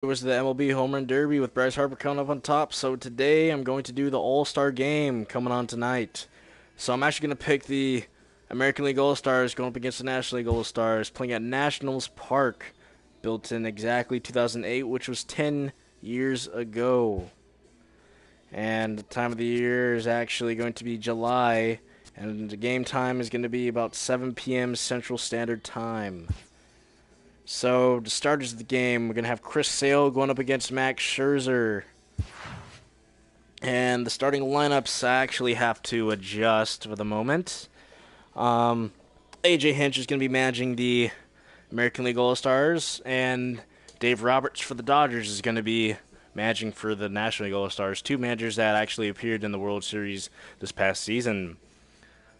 It was the MLB Home Run Derby with Bryce Harper coming up on top. So today I'm going to do the All-Star Game coming on tonight. So I'm actually going to pick the American League All-Stars going up against the National League All-Stars playing at Nationals Park, built in exactly 2008, which was 10 years ago. And the time of the year is actually going to be July, and the game time is going to be about 7 p.m. Central Standard Time. So, the starters of the game, we're going to have Chris Sale going up against Max Scherzer. And the starting lineups I actually have to adjust for the moment. AJ Hinch is going to be managing the American League All-Stars, and Dave Roberts for the Dodgers is going to be managing for the National League All-Stars, two managers that actually appeared in the World Series this past season.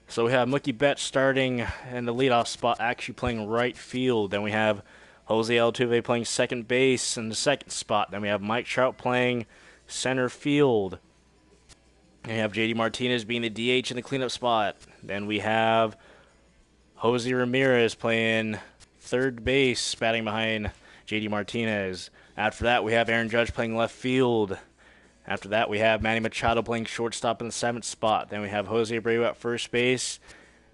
So we have Mookie Betts starting in the leadoff spot, actually playing right field. Then we have Jose Altuve playing second base in the second spot. Then we have Mike Trout playing center field. And we have JD Martinez being the DH in the cleanup spot. Then we have Jose Ramirez playing third base, batting behind JD Martinez. After that, we have Aaron Judge playing left field. After that, we have Manny Machado playing shortstop in the seventh spot. Then we have Jose Abreu at first base,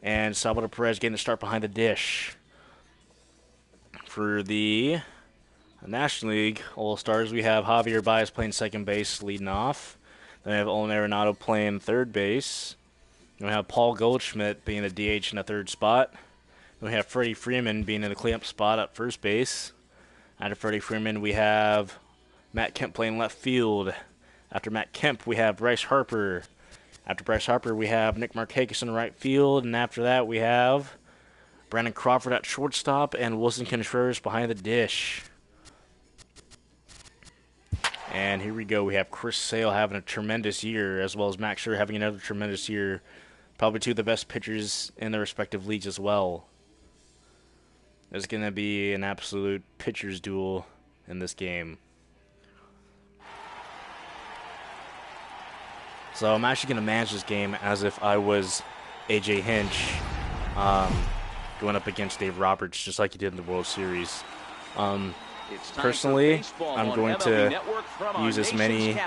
and Salvador Perez getting to start behind the dish. For the National League All-Stars, we have Javier Baez playing second base, leading off. Then we have Olin Arenado playing third base. Then we have Paul Goldschmidt being the DH in the third spot. Then we have Freddie Freeman being in the cleanup spot at first base. After Freddie Freeman, we have Matt Kemp playing left field. After Matt Kemp, we have Bryce Harper. After Bryce Harper, we have Nick Markakis in right field. And after that, we have Brandon Crawford at shortstop and Wilson Contreras behind the dish. And here we go. We have Chris Sale having a tremendous year, as well as Max Scherzer having another tremendous year. Probably two of the best pitchers in their respective leagues as well. There's going to be an absolute pitcher's duel in this game. So I'm actually going to manage this game as if I was AJ Hinch going up against Dave Roberts, just like he did in the World Series. Personally, I'm going to use as many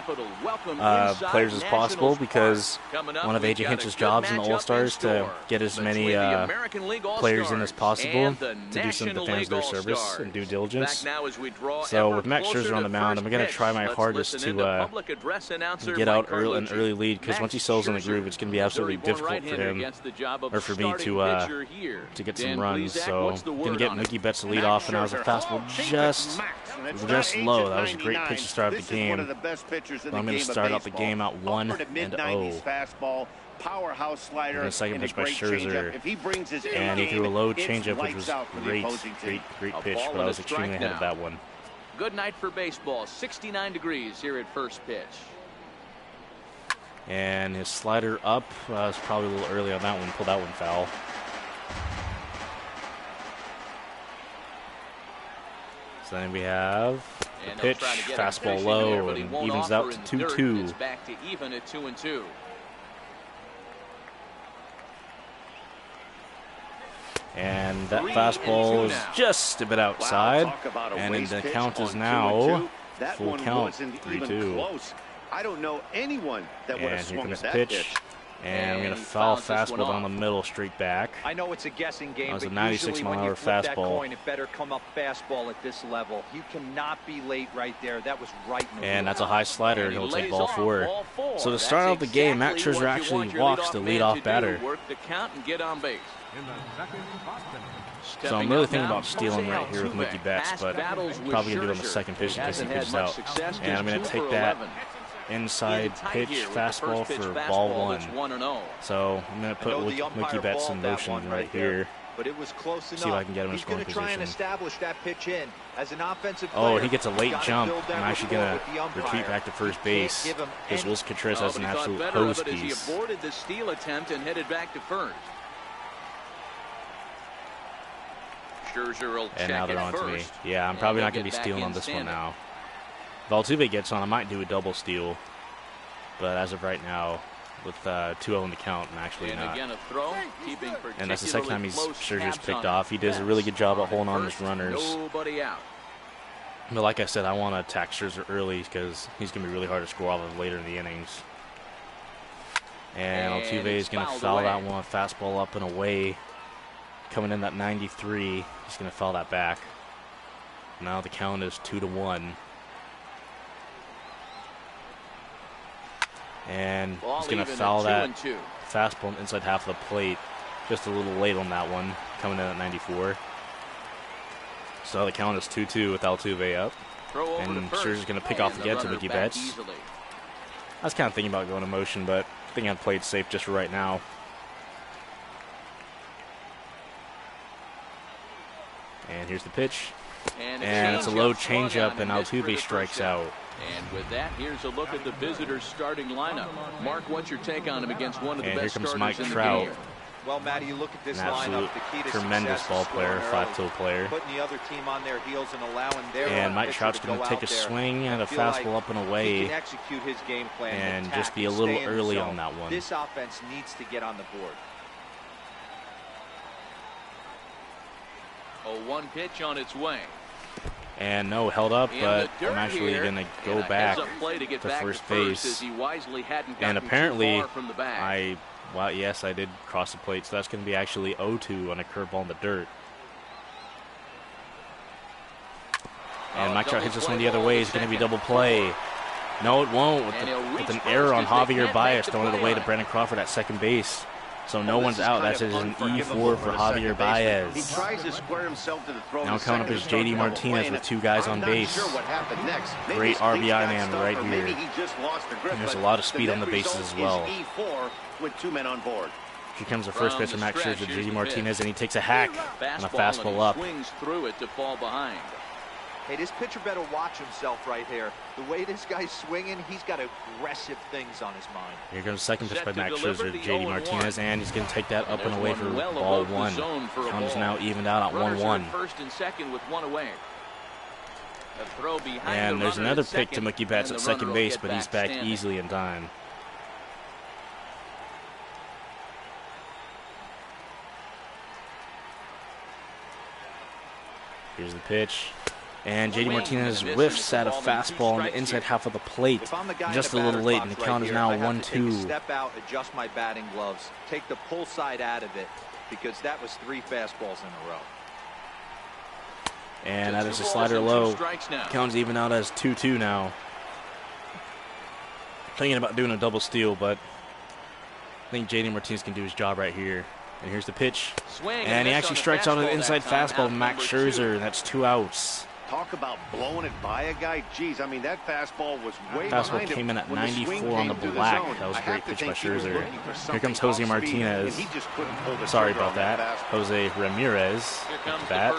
players as possible because one of AJ Hinch's jobs in the All-Stars to get as many players in as possible to do some of the fans their service and due diligence. So with Max Scherzer on the mound, I'm going to try my hardest to get out an early lead because once he settles in the groove, it's going to be absolutely difficult for him or for me to get some runs. So I'm going to get Mookie Betts to lead off, and I was a fastball just low. That was a great pitch to start out the game. I'm going to start out the game out 1-0. Powerhouse slider, and a second pitch by Scherzer, and he threw a low changeup, which was great pitch, but I was extremely ahead of that one. Good night for baseball. 69 degrees here at first pitch. And his slider up was probably a little early on that one. Pulled that one foul. So then we have the pitch, fastball low, and evens out to 2-2. Back to even at 2-2. And that fastball is just a bit outside, and the count is now full count, 3-2. I don't know anyone that would have swung at that pitch. And we're going to foul fastball down the middle, straight back. I know it's a guessing game, that was a but 96-mile-an-hour fastball. It better come up fastball at this level. You cannot be late right there. That was right in the And that's a high slider, and he'll take ball four. So to start out the game, Max Scherzer actually walks the leadoff batter. So I'm really thinking about stealing right here with Mookie Betts, but probably going to do it on the second pitch in case he pitches out. And I'm going to take that inside pitch fastball for ball one. So I'm going to put Mookie Betts in motion right here. But it was close enough. See if I can get him in scoring position. Try and establish that pitch in as an offensive player. Oh, he gets a late jump. I'm actually going to retreat back to first base because Wilson Contreras has an absolute hose piece. He aborted the steal attempt and headed back to first. And now they're on to me. Yeah, I'm probably not going to be stealing on this one now. If Altuve gets on, I might do a double steal. But as of right now, with 2-0 in the count, I'm actually not. And that's the second time Scherzer's picked off. He does a really good job at holding on his runners. But like I said, I want to attack Scherzer early because he's going to be really hard to score off of later in the innings. And Altuve is going to foul that one. Fastball up and away. Coming in at 93. He's going to foul that back. Now the count is 2-1. And he's going to foul that fastball inside half of the plate. Just a little late on that one. Coming in at 94. So the count is 2-2 with Altuve up. And Scherzer's going to pick off again to Mookie Betts. I was kind of thinking about going to motion, but I think I've played safe just for right now. And here's the pitch. And it's a low changeup, and Altuve strikes out. And with that, here's a look at the visitors' starting lineup. Mark, what's your take on him against one of the best starters in the game? And here comes Mike Trout. Well, Matty, you look at this lineup, the key to tremendous ball player, 5-tool player. Putting the other team on their heels and allowing their and Mike Trout's going to take a swing and a fastball up and away, execute his game plan and just be a little early on that one. This offense needs to get on the board. 0-1 pitch on its way. And no, held up, but I'm actually going to go back to first base. And apparently, well, yes, I did cross the plate, so that's going to be actually 0-2 on a curveball in the dirt. And Mike Trout hits this one the other way. It's going to be double play. No, it won't. With an error on Javier Baez, throwing it away to Brandon Crawford at second base. So no one's out. That's an E4 for Javier Baez. He tries to square himself to the throw. Now coming up is JD Martinez with 2 guys on base. Great RBI man right here. And there's a lot of speed on the bases as well. With 2 men on board. Here comes the first pitch from Max Scherzer, JD Martinez, and he takes a hack and a fastball up. Swings through it to fall behind. Hey, this pitcher better watch himself right here. The way this guy's swinging, he's got aggressive things on his mind. Here comes the second pitch by Max Scherzer, JD Martinez, and he's going to take that up and away for ball 1. Count is now evened out at 1-1. First and second with 1 away. And there's another pick to Mookie Betts at second base, but he's back easily in time. Here's the pitch. And JD Martinez whiffs at a fastball on the inside half of the plate. Just a little late, and the count is now 1-2. Step out, adjust my batting gloves, take the pull side out of it, because that was 3 fastballs in a row. And that is a slider low. Count's even out as 2-2 now. Thinking about doing a double steal, but I think JD Martinez can do his job right here. And here's the pitch. And he actually strikes out an inside fastball of Max Scherzer, and that's 2 outs. Talk about blowing it by a guy. Geez, I mean, that fastball was way behind him. Fastball came in at 94 on the black. That was a great pitch by Scherzer. Here comes Jose Martinez. Sorry about that. Jose Ramirez at the bat.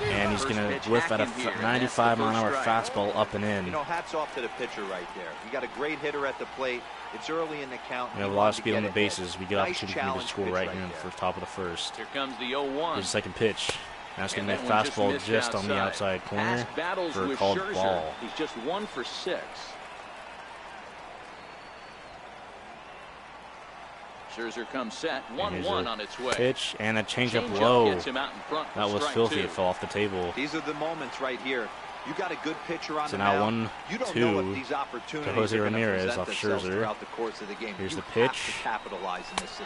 And he's going to whiff at a 95-mile-an-hour fastball up and in. You know, hats off to the pitcher right there. You got a great hitter at the plate. It's early in the count. We have a lot of speed on the bases. We get opportunity to score right here in the top of the first. Here comes the 0-1. Here's the second pitch. That's going to be a fastball just on the outside corner for a called ball. He's just 1 for 6. Scherzer comes set. 1-1 on its way. Pitch and a changeup low. That was filthy. It fell off the table. These are the moments right here. You got a good pitcher on so the now mound. 1-2 to Jose Ramirez off Scherzer. Here's the pitch.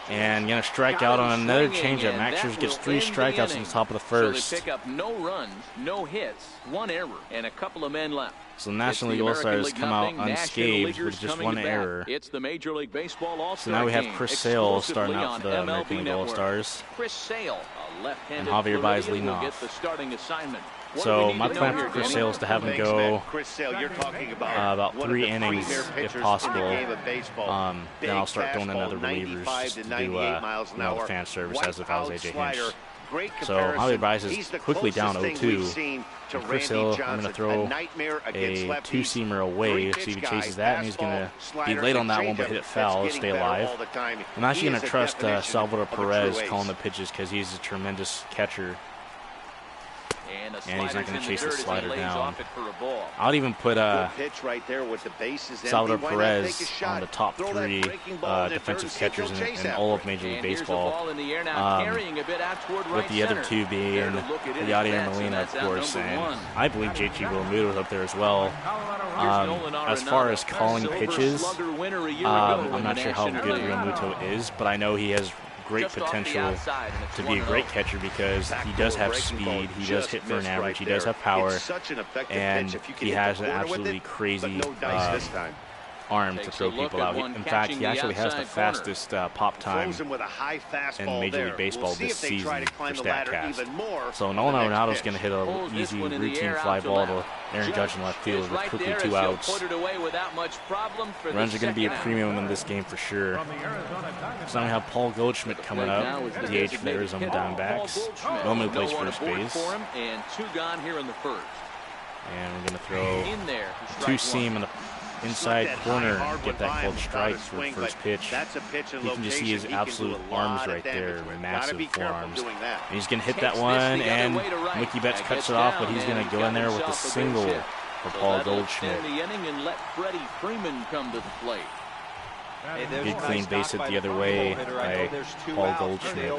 And going to strike out on another changeup. Max Scherzer gets 3 strikeouts on the top of the first. So they pick up no runs, no hits, 1 error, and a couple of men left. So the National League All-Stars come out unscathed with just 1 error. It's the Major League Baseball All-Star. So now we have Chris Sale starting out for the American League All-Stars. Chris Sale, and Javier Baez leading off. So my plan for Chris Sale is to have him go about 3 innings if possible. Then I'll start throwing in other relievers just to do the fan service as if I was AJ Hinch. So Javier Baez is quickly down 0-2. And Chris Sale, I'm going to throw a 2-seamer away, see if he chases that, and he's going to be late on that one but hit it foul, stay alive. I'm actually going to trust Salvador Perez calling the pitches because he's a tremendous catcher. And he's not going to chase the slider down. I I'll even put pitch right there with the bases Salvador empty. Why not Perez take a shot? on the top Throw that 3 breaking ball into defensive third, see if catchers he'll chase in after all it. of Major League And here's the Baseball. ball in the air now, carrying a bit out toward With right the other center. 2 being There to look at it Yadier at bats, Molina, and of that's out course, number and 1. I believe JT Realmuto is up there as well. As far as calling pitches, I'm not sure how good Realmuto is, but I know he has great potential to be a great catcher because he does have speed, he does hit for an average, he does have power, and he has an absolutely crazy arm to throw people out. In fact, he actually has the fastest pop time in Major League Baseball this season for StatCast. So Nolan Arenado's going to hit an easy routine fly ball to Aaron Judge in left field with quickly 2 outs. Runs are going to be a premium in this game for sure. So now we have Paul Goldschmidt coming up, DH for the Arizona Diamondbacks. Normally plays first base. And 2 gone here in the first. And we're going to throw 2-seam in the inside corner, get that called strike for the first pitch. You can just see his absolute arms right there, massive forearms. And he's going to hit that one, and Mookie Betts cuts it off, but he's going to go in there with a single for Paul Goldschmidt. Good clean base hit the other way by Paul Goldschmidt.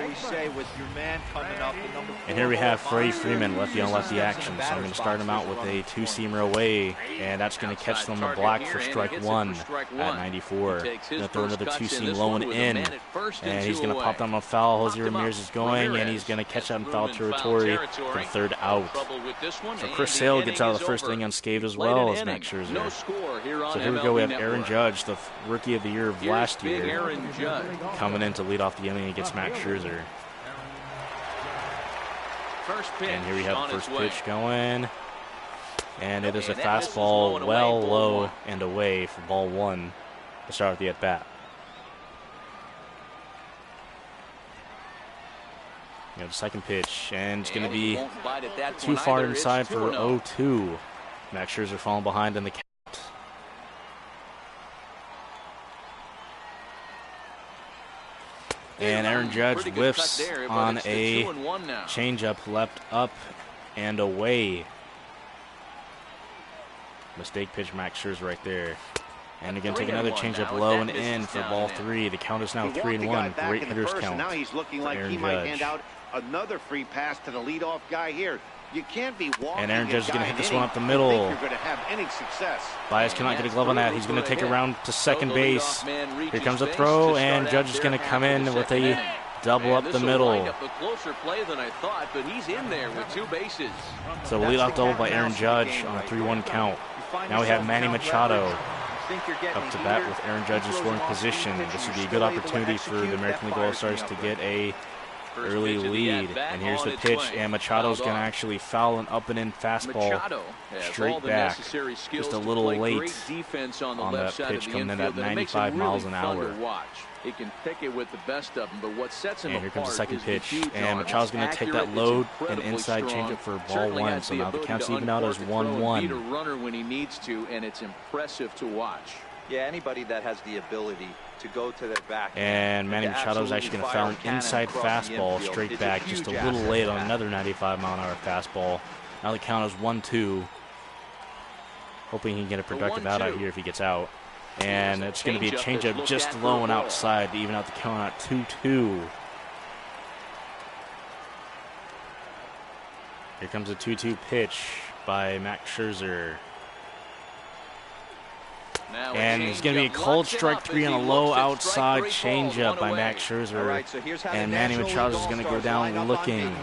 And here we have Freddie Freeman, lefty on lefty action. So I'm going to start him out with a 2-seamer away, and that's going to catch them the block for strike 1 at 94. Going to throw another 2-seam low and in, and he's going to pop down on foul. Jose Ramirez is going, and he's going to catch that in foul territory for the 3rd out. So Chris Sale gets out of the 1st inning unscathed as well as Max Scherzer. So here we go. We have Aaron Judge, the Rookie of the Year of last year, coming in to lead off the inning against Max Scherzer. And here we have the first pitch going. And it is a fastball well low and away for ball 1 to start with the at-bat. You know, the second pitch, and it's going to be too far inside for 0-2. Max Scherzer falling behind in the count. And Aaron Judge whiffs on a changeup left up and away. Mistake pitch, Max Scherzer right there. And they're going to take another changeup low and in for ball 3. The count is now 3-1. Great hitter's count. Now he's looking like he might hand out another free pass to the leadoff guy here. You can't be walking. And Aaron Judge is going to hit this one up the middle. You're going to have any success. Baez cannot get a glove on that. He's going to take it around to second base. Here comes a throw, and Judge is going to come in with a double up the middle. So lead off double by Aaron Judge on a 3-1 count. Now we have Manny Machado up to bat with Aaron Judge in scoring position. This would be a good opportunity for the American League All-Stars to get a early lead. And here's the pitch, and Machado's going to actually foul an up and in fastball straight back. Just a little late on that pitch, coming in at 95 miles an hour. He can pick it with the best of them, but what sets him and here comes the second pitch, and arm. Machado's going to take that low and inside changeup for ball 1. So now the count's even out as 1-1. Beat a runner when he needs to, and it's impressive to watch. Yeah, anybody that has the ability to go to their back. And Manny Machado's actually going to foul an inside fastball straight back, just a little late on another 95-mile-an-hour fastball. Now the count is 1-2. Hoping he can get a productive out here if he gets out. And it's going to be a changeup just low and outside to even out the count at 2-2. Here comes a 2-2 pitch by Max Scherzer. And it's going to be a cold strike 3 on a low outside changeup by Max Scherzer. And Manny Machado is going to go down looking.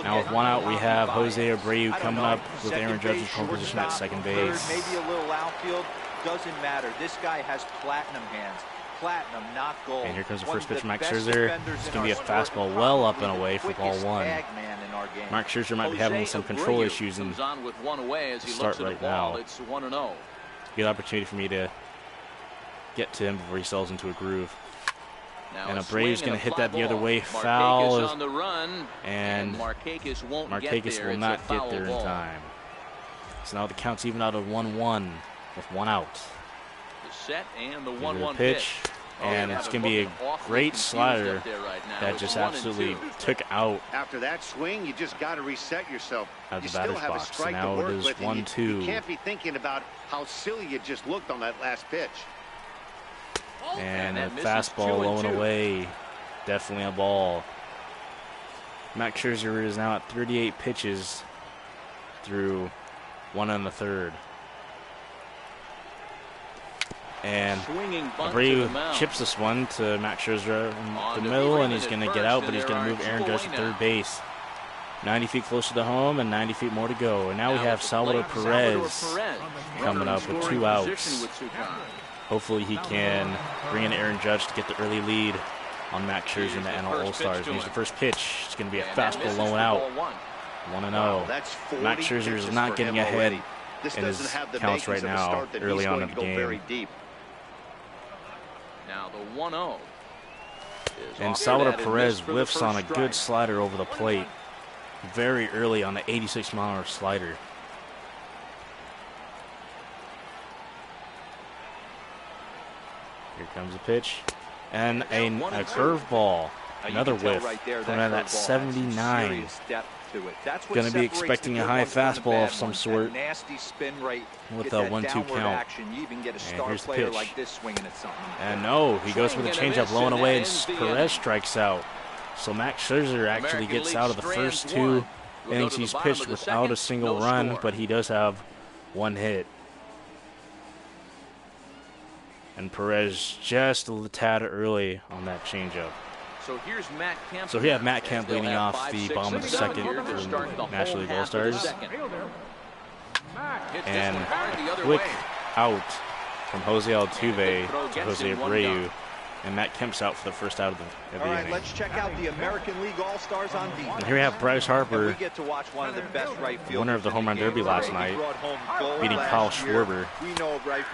Now with 1 out, we have Jose Abreu coming up with Aaron Judge's home position at second base. Maybe a little outfield. Doesn't matter. This guy has platinum hands. Platinum, not gold. And here comes the first pitch from Max Scherzer. It's going to be a fastball well up and away for ball 1. Max Scherzer might be having some control issues in start right now. It's 1-0. Good opportunity for me to get to him before he sells into a groove. And Abreu's going to hit that the other way, foul, and Markakis will not get there in time. So now the count's even out of 1-1 with 1 out. The set and the 1-1 pitch. And it's going to be a great slider that just absolutely took out. After that swing, you just got to reset yourself. At You the still batter's have a box. strike Now to work it is with. and 1-2. You can't be thinking about how silly you just looked on that last pitch. And a fastball low and away. Definitely a ball. Max Scherzer is now at 38 pitches through 1 1/3. And Abreu chips this one to Max Scherzer in the middle, and he's going to get out, but he's going to move Aaron Judge to third base. 90 feet closer to home and 90 feet more to go. And now we have Salvador Perez coming up with 2 outs. Hopefully he can bring in Aaron Judge to get the early lead on Max Scherzer and the NL All-Stars. Here's the first pitch. It's going to be a fastball low and out. 1-0. Max Scherzer is not getting ahead in his counts right now early on in the game. Now the 1-0. And Salvador Perez whiffs on a good slider over the plate very early on the 86-mile-an-hour slider. Here comes a pitch. And a curveball. Another whiff. Coming out at 79. Going to be expecting a high fastball of some sort with a 1-2 count. And here's the pitch. And no, he goes for the changeup low and away, and Perez strikes out. So Max Scherzer actually gets out of the first 2 innings he's pitched without a single run, but he does have 1 hit. And Perez just a tad early on that changeup. So here's Matt Kemp. So we have Matt Kemp leading off the bottom of the second for National League All-Stars. And a quick out from Jose Altuve to Jose Abreu. And Matt Kemp's out for the first out of the All right, inning. let's check out the American League All-Stars on defense. And here we have Bryce Harper, we get to watch one of the best right winner of the Home Run Derby last night, beating Kyle Schwarber.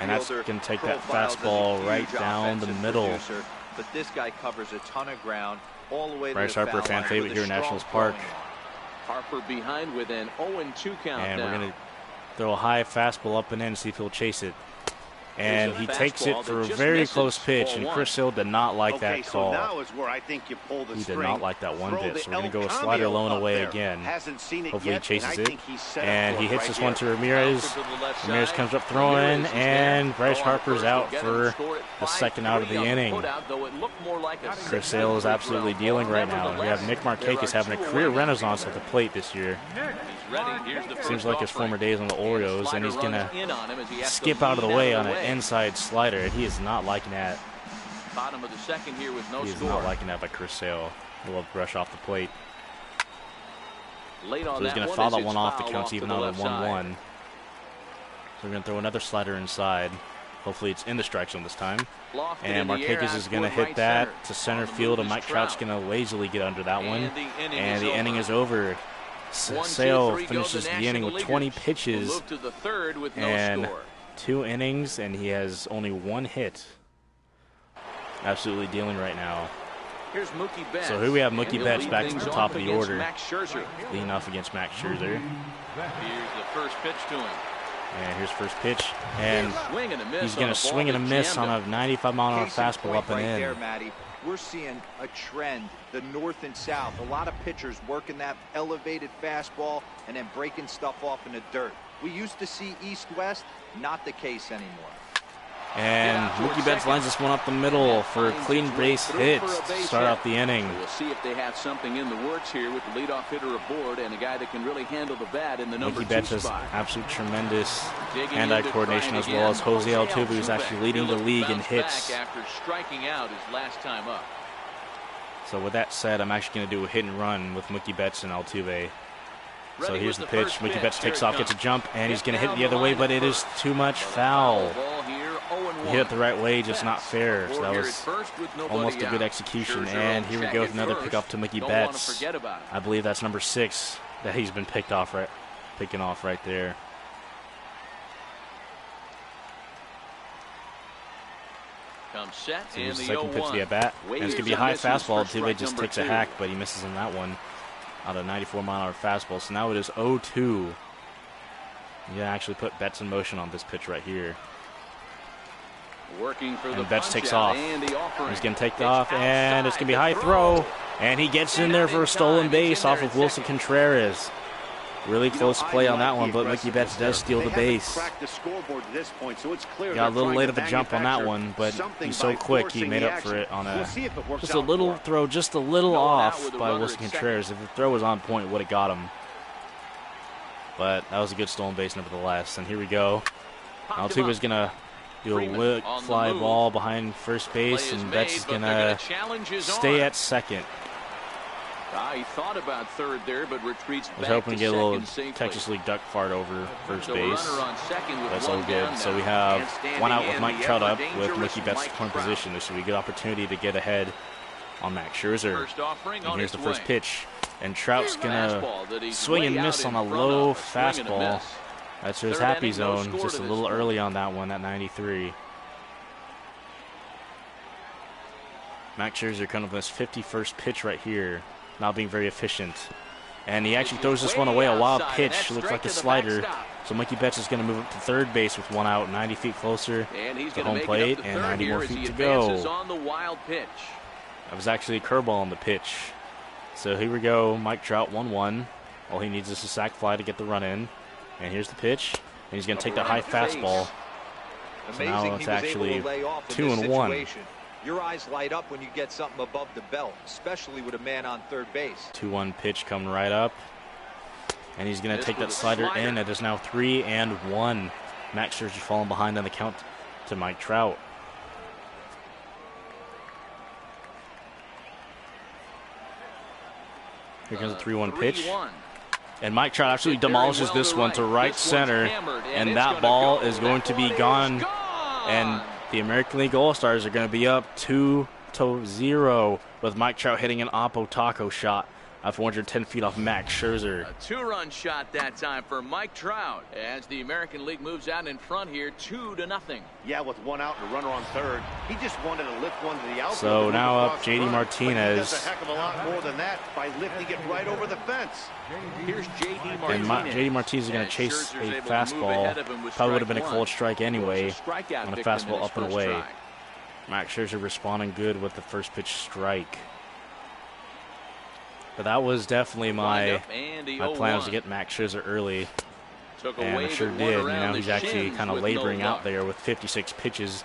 And that's going to take that fastball right down the middle. But this guy covers a ton of ground all the way to Bryce the Harper, foul fan line favorite with here a in Nationals strong Park. Harper behind with an 0-2 count. And now. we're going to throw a high fastball up and in, see if he'll chase it. And he takes it for a very close pitch, and Chris Hill did not like that call. So now is where I think you pull the He string. did not like that one bit, so we're going to go a El slider low and Cameo away up again. Hasn't seen it Hopefully he yet, chases and I it. think he's set up And for he it hits right this here. one to Ramirez. Ramirez comes up throwing, and Bryce Harper's out for the second out of the inning. Chris Hill is absolutely dealing right now. We have Nick Markakis having a career renaissance at the plate this year. Seems like his former days on the Orioles, and he's going to skip out of the way on an inside slider, and he is not liking that. Bottom of the second here with no He is score. not liking that by Chris Sale. He'll brush off the plate. Late on So he's going to foul that one off. The count's even out at 1-1. So we're going to throw another slider inside. Hopefully it's in the strike zone this time. And Markakis is going to hit that to center field, and Mike Trout's going to lazily get under that one. And the inning is over. Sale finishes the inning with 20 pitches and 2 innings, and he has only 1 hit. Absolutely dealing right now. Here's Mookie Betts. So here we have Mookie Betts back to the top of the order, Max Scherzer. leading off against Max Scherzer. Here's the first pitch to him. And here's first pitch, and Swing and a miss he's going on to a ball swing and a that miss jammed on him. a 95-mile-an-hour Case in fastball point up and right in. there, Matty. We're seeing a trend, the north and south. A lot of pitchers working that elevated fastball and then breaking stuff off in the dirt. We used to see east-west, not the case anymore. And Mookie Betts lines this one up the middle for a clean base hit to start out the inning. We'll see if they have something in the works here with the leadoff hitter aboard and a guy that can really handle the bat in the number Mookie 2 Betts has spot. absolute tremendous Digging hand-eye into coordination, trying as well as again. Jose Altuve, who's actually leading the league in Bounced hits. back after striking out his last time up. So with that said, I'm actually going to do a hit and run with Mookie Betts and Altuve. So here's the pitch. Mookie Betts takes off, gets a jump, and he's going to hit it the other way, but it is too much foul. He hit it the right way, just not fair. So that was almost a good execution. And here we go with another pickoff to Mookie Betts. I believe that's number 6 that he's been picking off right there. Comes set, So and here's the the second pitch to the 0-1. at-bat. And it's going to be a high fastball. Altuve just takes a 2. hack, but he misses on that one out of 94-mile-an-hour fastball. So now it is 0-2. You can actually put Betts in motion on this pitch right here. Working for the Betts takes punch-out off. and the offering. He's going to take it off, and it's going to be high throw. And he gets in there for a stolen base off of Wilson Contreras. Really close play on that one, but Mookie Betts does steal the base. Got a little late of a jump on that one, but he's so quick, he made up for it on just a little throw, just a little off by Wilson Contreras. If the throw was on point, it would have got him. But that was a good stolen base nevertheless. And here we go. Altuve's going to do a whip fly ball behind first base, and Betts is going to stay at second. He thought about third there, but retreats back. I was hoping to get a little safely. Texas League duck fart over first base. On second with That's all good. So we have one out with Mike Trout up with Mookie Betts in point position. This will be a good opportunity to get ahead on Max Scherzer. And here's the first pitch. And Trout's going to swing and miss on a low fastball. That's his happy zone. Just a little early on that one, at 93. Max Scherzer coming up with his 51st pitch right here. Not being very efficient. And he actually throws this one away. A wild pitch. Looks like a slider. So Mookie Betts is going to move up to third base with one out, 90 feet closer to home plate, and 90 more feet to go. That was actually a curveball on the pitch. So here we go. Mike Trout 1-1. All he needs is a sac fly to get the run in. And here's the pitch. And he's going to take the high fastball. So now it's actually 2-1. Your eyes light up when you get something above the belt, especially with a man on third base. 2-1 pitch coming right up. And he's going to take that slider in. It is now 3-1. Max Scherzer falling behind on the count to Mike Trout. Here comes a 3-1 pitch. And Mike Trout absolutely demolishes this one to right center. And that ball is going to be gone. And the American League All-Stars are going to be up 2-0 with Mike Trout hitting an Oppo Taco shot at 410 feet off Max Scherzer. A two-run shot that time for Mike Trout as the American League moves out in front here 2-0. Yeah, with one out and a runner on third, he just wanted to lift one to the outfield. So now up JD Martinez. Does a heck of a lot more than that by lifting it right over the fence. Here's JD Martinez. And JD Martinez is going to chase a fastball. Probably would have been a cold strike anyway on a fastball up and away. Max Scherzer responding good with the first pitch strike. But that was definitely my plan, was to get Max Scherzer early. And I sure did. Now he's actually kind of laboring out there with 56 pitches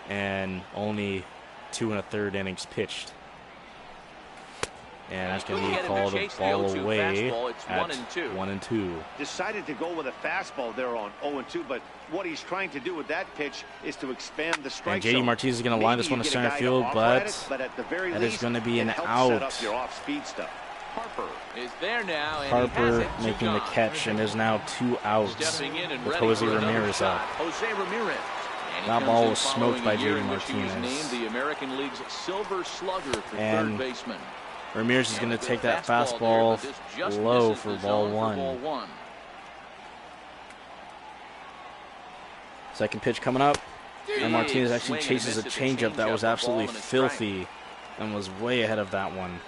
and only 2 1/3 innings pitched. And that's going to be called a ball away at 1-2. Decided to go with a fastball there on 0-2, but what he's trying to do with that pitch is to expand the strike zone. And JD Martinez is going to line this one to center field, but that is going to be an out. Harper is there now. Harper making the catch and is now 2 outs with Jose Ramirez up. Jose Ramirez. That ball was smoked by JD Martinez. Named the American League's Silver Slugger for third baseman. Ramirez is going to take that fastball low for ball one. Second pitch coming up. And Martinez actually chases a changeup that was absolutely filthy and was way ahead of that one.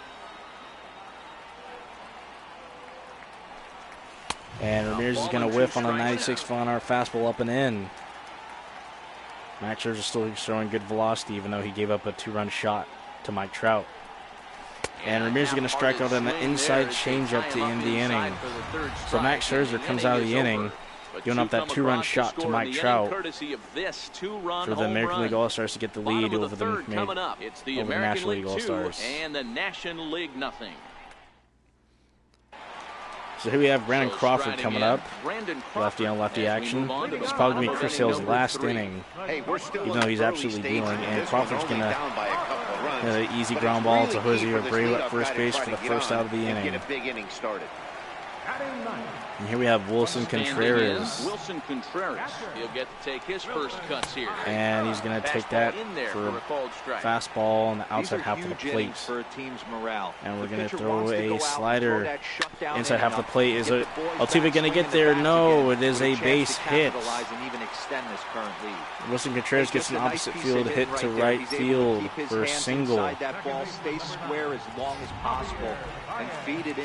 And Ramirez is going to whiff on a 96-mile-an-hour fastball up and in. Max Scherzer still showing good velocity, even though he gave up a 2-run shot to Mike Trout. And Ramirez is going to strike out on the inside changeup to end the inning. So Max Scherzer comes out of the inning, giving up that 2-run shot to Mike Trout for the American League All-Stars to get the lead over the National League All-Stars. And the National League nothing. So here we have Brandon Crawford coming up. Lefty on lefty action. It's probably going to be Chris Sale's last inning, even though he's absolutely dealing. And Crawford's going to an easy ground ball to Jose Abreu at first base for the first out of the inning. And here we have Wilson Contreras. Wilson Contreras. He'll get to take his first cuts here. And he's going to take that for a fastball on the outside half of the plate. And we're going to throw a slider inside half of the plate. Is it Altuve going to get there? No, it is a base hit. Wilson Contreras gets an opposite field hit to right field for a single.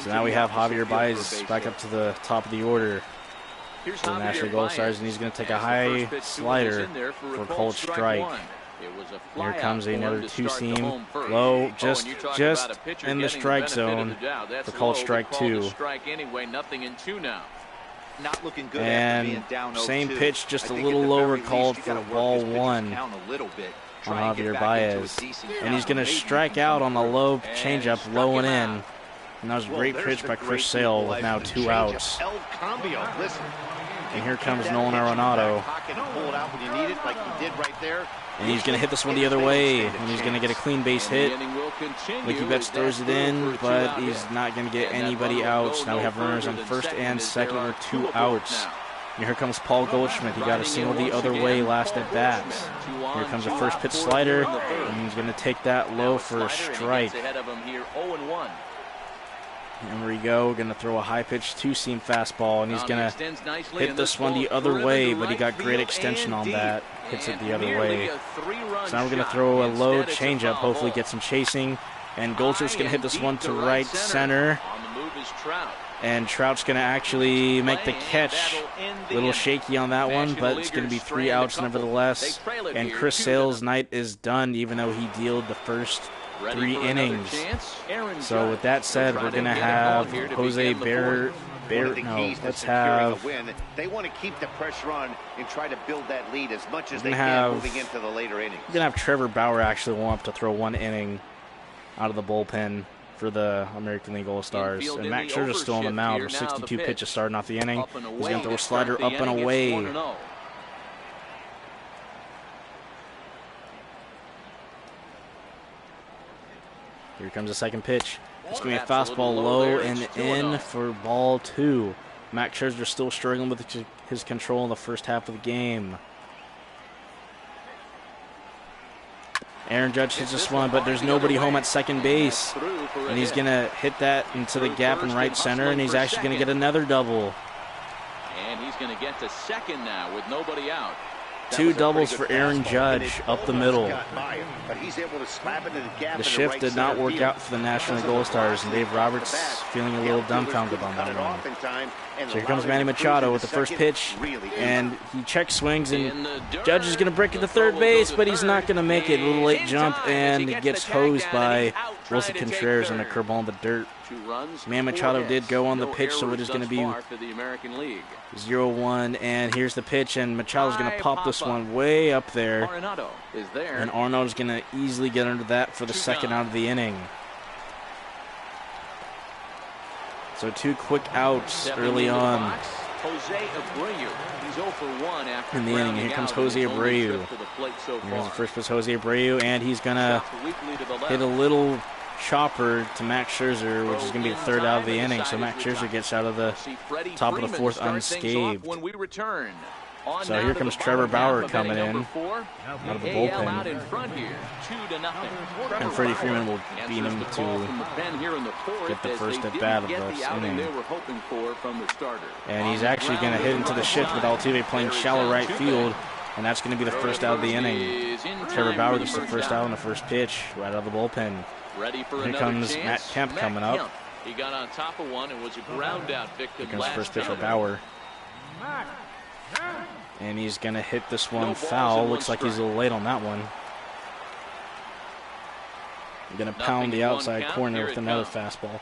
So now we have Javier Baez back up to the top of the order. for the National Gold Stars, and he's going to take a high slider for a called strike. Here comes another two-seam low, just in the strike zone for called strike 2. Not looking good and after being down 0-2. Same pitch, just a I think little at the lower very least, called you for gotta work ball his pitches 1 down a little bit. on Try and get Javier back into a Baez. decent And count. he's going to Maybe strike out on a low changeup, low and in. And that was a great pitch by Chris Sale with now 2 outs. El Cambio. Listen. And here comes Nolan Arenado. Pull it out when you need it, like he did right there. And he's going to hit this one the other way. And he's going to get a clean base hit. Mickey Betts throws it in, but he's not going to get anybody out. Now we have runners on first and second with 2 outs. And here comes Paul Goldschmidt. He got a single the other way last at bat. Here comes a first pitch slider, and he's going to take that low for a strike. And we go, going to throw a high-pitched two-seam fastball, and he's going to hit this one the other way, but he got great extension on that. Hits it the other way. So now we're going to throw a low changeup, hopefully get some chasing. And Goldschmidt's going to hit this one to right center. And Trout's going to actually make the catch. A little shaky on that one, but it's going to be 3 outs nevertheless. And Chris Sale's night is done, even though he dealed the first 3 innings. So with that said, we're going to have Jose Barrett. Let's have. They want to keep the pressure on and try to build that lead as much as they can moving into the later innings. We're going to have Trevor Bauer actually warm up to throw 1 inning out of the bullpen for the American League All-Stars. And Max Scherzer's still on the mound with 62 pitches starting off the inning. He's going to throw a slider up and away. Here comes the second pitch. It's going to be a fastball low and in for ball 2. Max Scherzer still struggling with his control in the first half of the game. Aaron Judge hits this one, but there's nobody home at second base. And he's going to hit that into the gap in right center, and he's actually going to get another double. And he's going to get to second now with nobody out. 2 doubles for Aaron Judge up the middle. The shift did not work out for the National League All-Stars, and Dave Roberts feeling a little dumbfounded on that one. So here comes Manny Machado with the first pitch, and he check swings, and Judge is going to break it to third base, but he's not going to make it. A little late jump, and he gets hosed by Wilson Contreras on a curveball in the dirt. Manny Machado did go on the pitch, so it is going to be 0-1, and here's the pitch, and Machado's going to pop this one way up there, and Arenado's going to easily get under that for the second out of the inning. So 2 quick outs early on in the inning. Here comes Jose Abreu. Here's the first pitch, Jose Abreu, and he's going to hit a little chopper to Max Scherzer, which is going to be the third out of the inning. So Max Scherzer gets out of the top of the 4th unscathed. So here comes Trevor Bauer coming in out of the bullpen. And Freddie Freeman will beat him to get the first at bat of this inning. And he's actually going to hit into the shift with Altuve playing shallow right field. And that's going to be the first out of the inning. Trevor Bauer gets the first out on the first pitch right out of the bullpen. Here comes Matt Kemp coming up. He got on top of one and was a ground out victim. Here comes first pitch for Bauer. And he's going to hit this one foul. Looks like he's a little late on that one. Going to pound the outside corner with another fastball.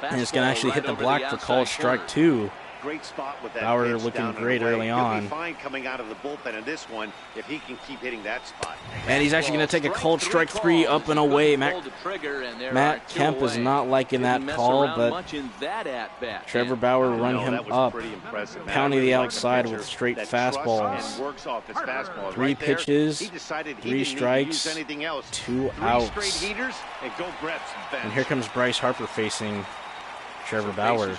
And it's going to actually hit the block for called strike 2. Great spot with that. Bauer looking great early on. He'll be fine coming out of the bullpen in this one if he can keep hitting that spot. And he's actually going to take a called strike 3 up and away. Matt Kemp is not liking that call, but Trevor Bauer rung him up, pounding the outside with straight fastballs. 3 pitches, 3 strikes, 2 outs. And here comes Bryce Harper facing Trevor Bauer.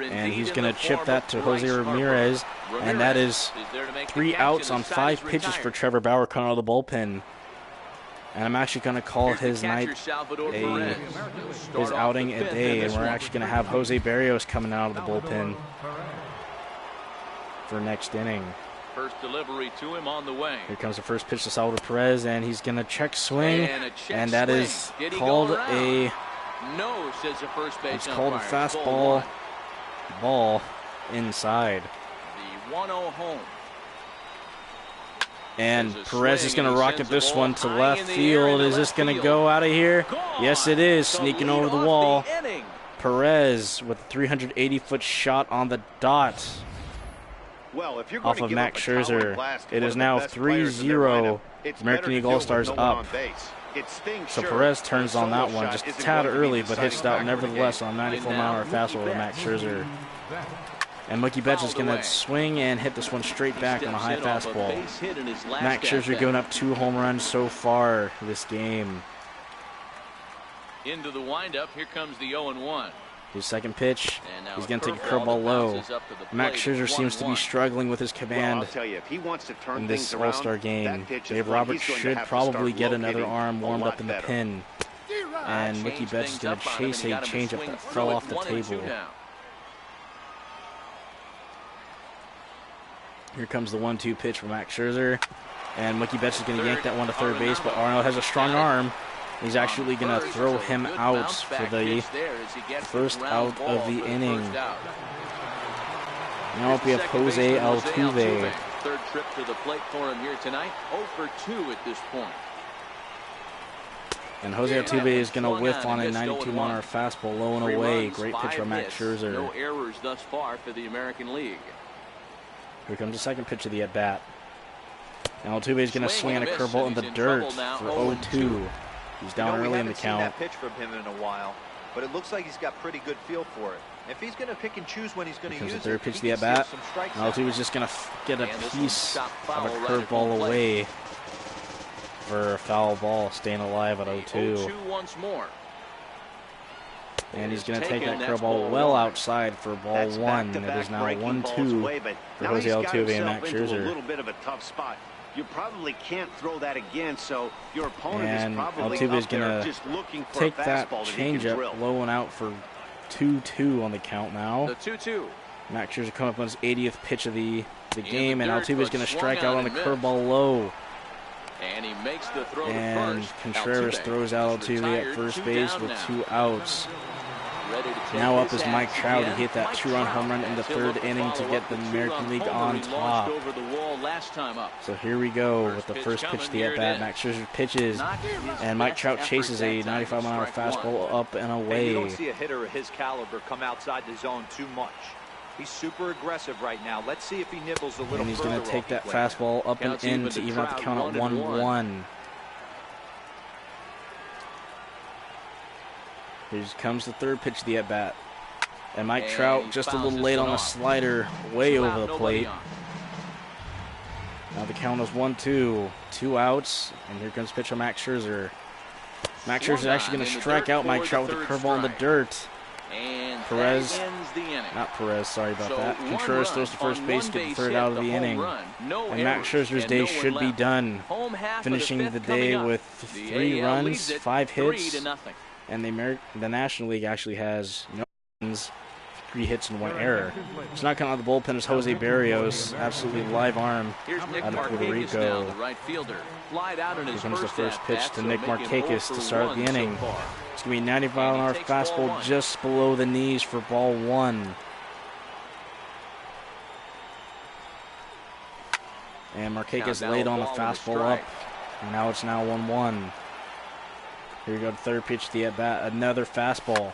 And he's going to chip that to Jose Ramirez. And that is 3 outs on 5 pitches for Trevor Bauer coming out of the bullpen. And I'm actually going to call his night his outing a day. And we're actually going to have Jose Barrios coming out of the bullpen for next inning. First delivery to him on the way. Here comes the first pitch to Salvador Perez, and he's going to check swing, and that is called a No, says the first base It's called a umpire. fastball. Ball inside. The 1-0 home. And There's a Perez is swing, going to and he rocket sends the this ball one to high left in the air field. into Is this left going to field. go out of here? Gone. Yes, it is. To Sneaking lead over the off wall. inning. Perez with a 380-foot shot on the dot Well, if you're going off to of give Max up a towering Scherzer. blast to It one is of the now best players in their lineup, 3-0 it's American better to League do it with All-Stars no one up. on base. It stings So sure, Perez but turns a on that solo one shot just a isn't tad going to be early, the but hits it deciding out factor of the nevertheless game. on 94-mile-an-hour fastball to Max Scherzer. And Mookie Betts is going to swing and hit this one straight back on a high fastball. Max Scherzer going up 2 home runs so far this game. Into the windup, here comes the 0-1. His second pitch, he's going to take a curveball low. Max Scherzer seems to be struggling with his command I'll tell you, if he wants to turn in this things around, All-Star game. that pitch is Dave one Roberts he's going to should have to probably start get another locating arm a warmed lot up in the better. pin. And Mookie Betts is going to chase a changeup that fell off the table. Here comes the 1-2 pitch from Max Scherzer. And Mookie Betts is going to yank that one to third base, but Arnold has a strong arm. He's actually going to throw him out for the first out of the inning. Now we have Jose Altuve. Third trip to the plate for him here tonight. 0 for 2 at this point. And Jose Altuve is going to whiff on a 92-mile-an-hour fastball low and away. Great pitch from Max Scherzer. No errors thus far for the American League. Here comes the second pitch of the at-bat. And Altuve is going to swing on a curveball in the dirt for 0-2. He's down early in the count. We haven't seen that pitch from him in a while, but it looks like he's got pretty good feel for it. If he's going to pick and choose when he's going to use it, the third pitch of the at-bat. Altuve is just going to get a piece of a curveball away for a foul ball, staying alive at 0-2. 0-2 once more. And he's going to take that curveball well outside for ball one. It is now 1-2 for Jose Altuve and Max Scherzer. A little bit of a tough spot. You probably can't throw that again, so your opponent and is probably Altuve is up there going just looking for take a that fastball that he can drill. changeup low and out for 2-2 on the count now. The 2-2. Max Scherzer coming up on his 80th pitch of the game, and Altuve is going to strike out on the curveball low. And he makes the throw and to first. Contreras throws out Altuve at first base with 2 outs. Now up is Mike Trout. He hit that 2-run home run in the third inning to get the American League on top. So here we go with the first pitch of the at-bat. Max Scherzer pitches, and Mike Trout chases a 95-mile-an-hour fastball up and away. You don't see a hitter of his caliber come outside the zone too much. He's super aggressive right now. Let's see if he nibbles a little further. And he's going to take that fastball up and in to even out the count at 1-1. Here comes the third pitch of the at-bat. And Mike Trout just a little late on the slider, way over the plate. Now the count is 1-2. 2 outs, and here comes pitch from Max Scherzer. Max Scherzer is actually going to strike out Mike Trout with a curveball in the dirt. Sorry about that. Contreras throws to first base, get the third out of the inning. And Max Scherzer's day should be done, finishing the day with 3 runs, 5 hits. And the National League actually has no runs, 3 hits, and 1 error. It's not coming out of the bullpen is Jose Barrios, absolutely live arm out of Puerto Rico. Here comes the first pitch to Nick Markakis to start the inning. It's going to be 90-mile-an-hour fastball just below the knees for ball 1. And Markakis laid on the fastball up. And now it's 1-1. Here we go, third pitch to the at-bat, another fastball.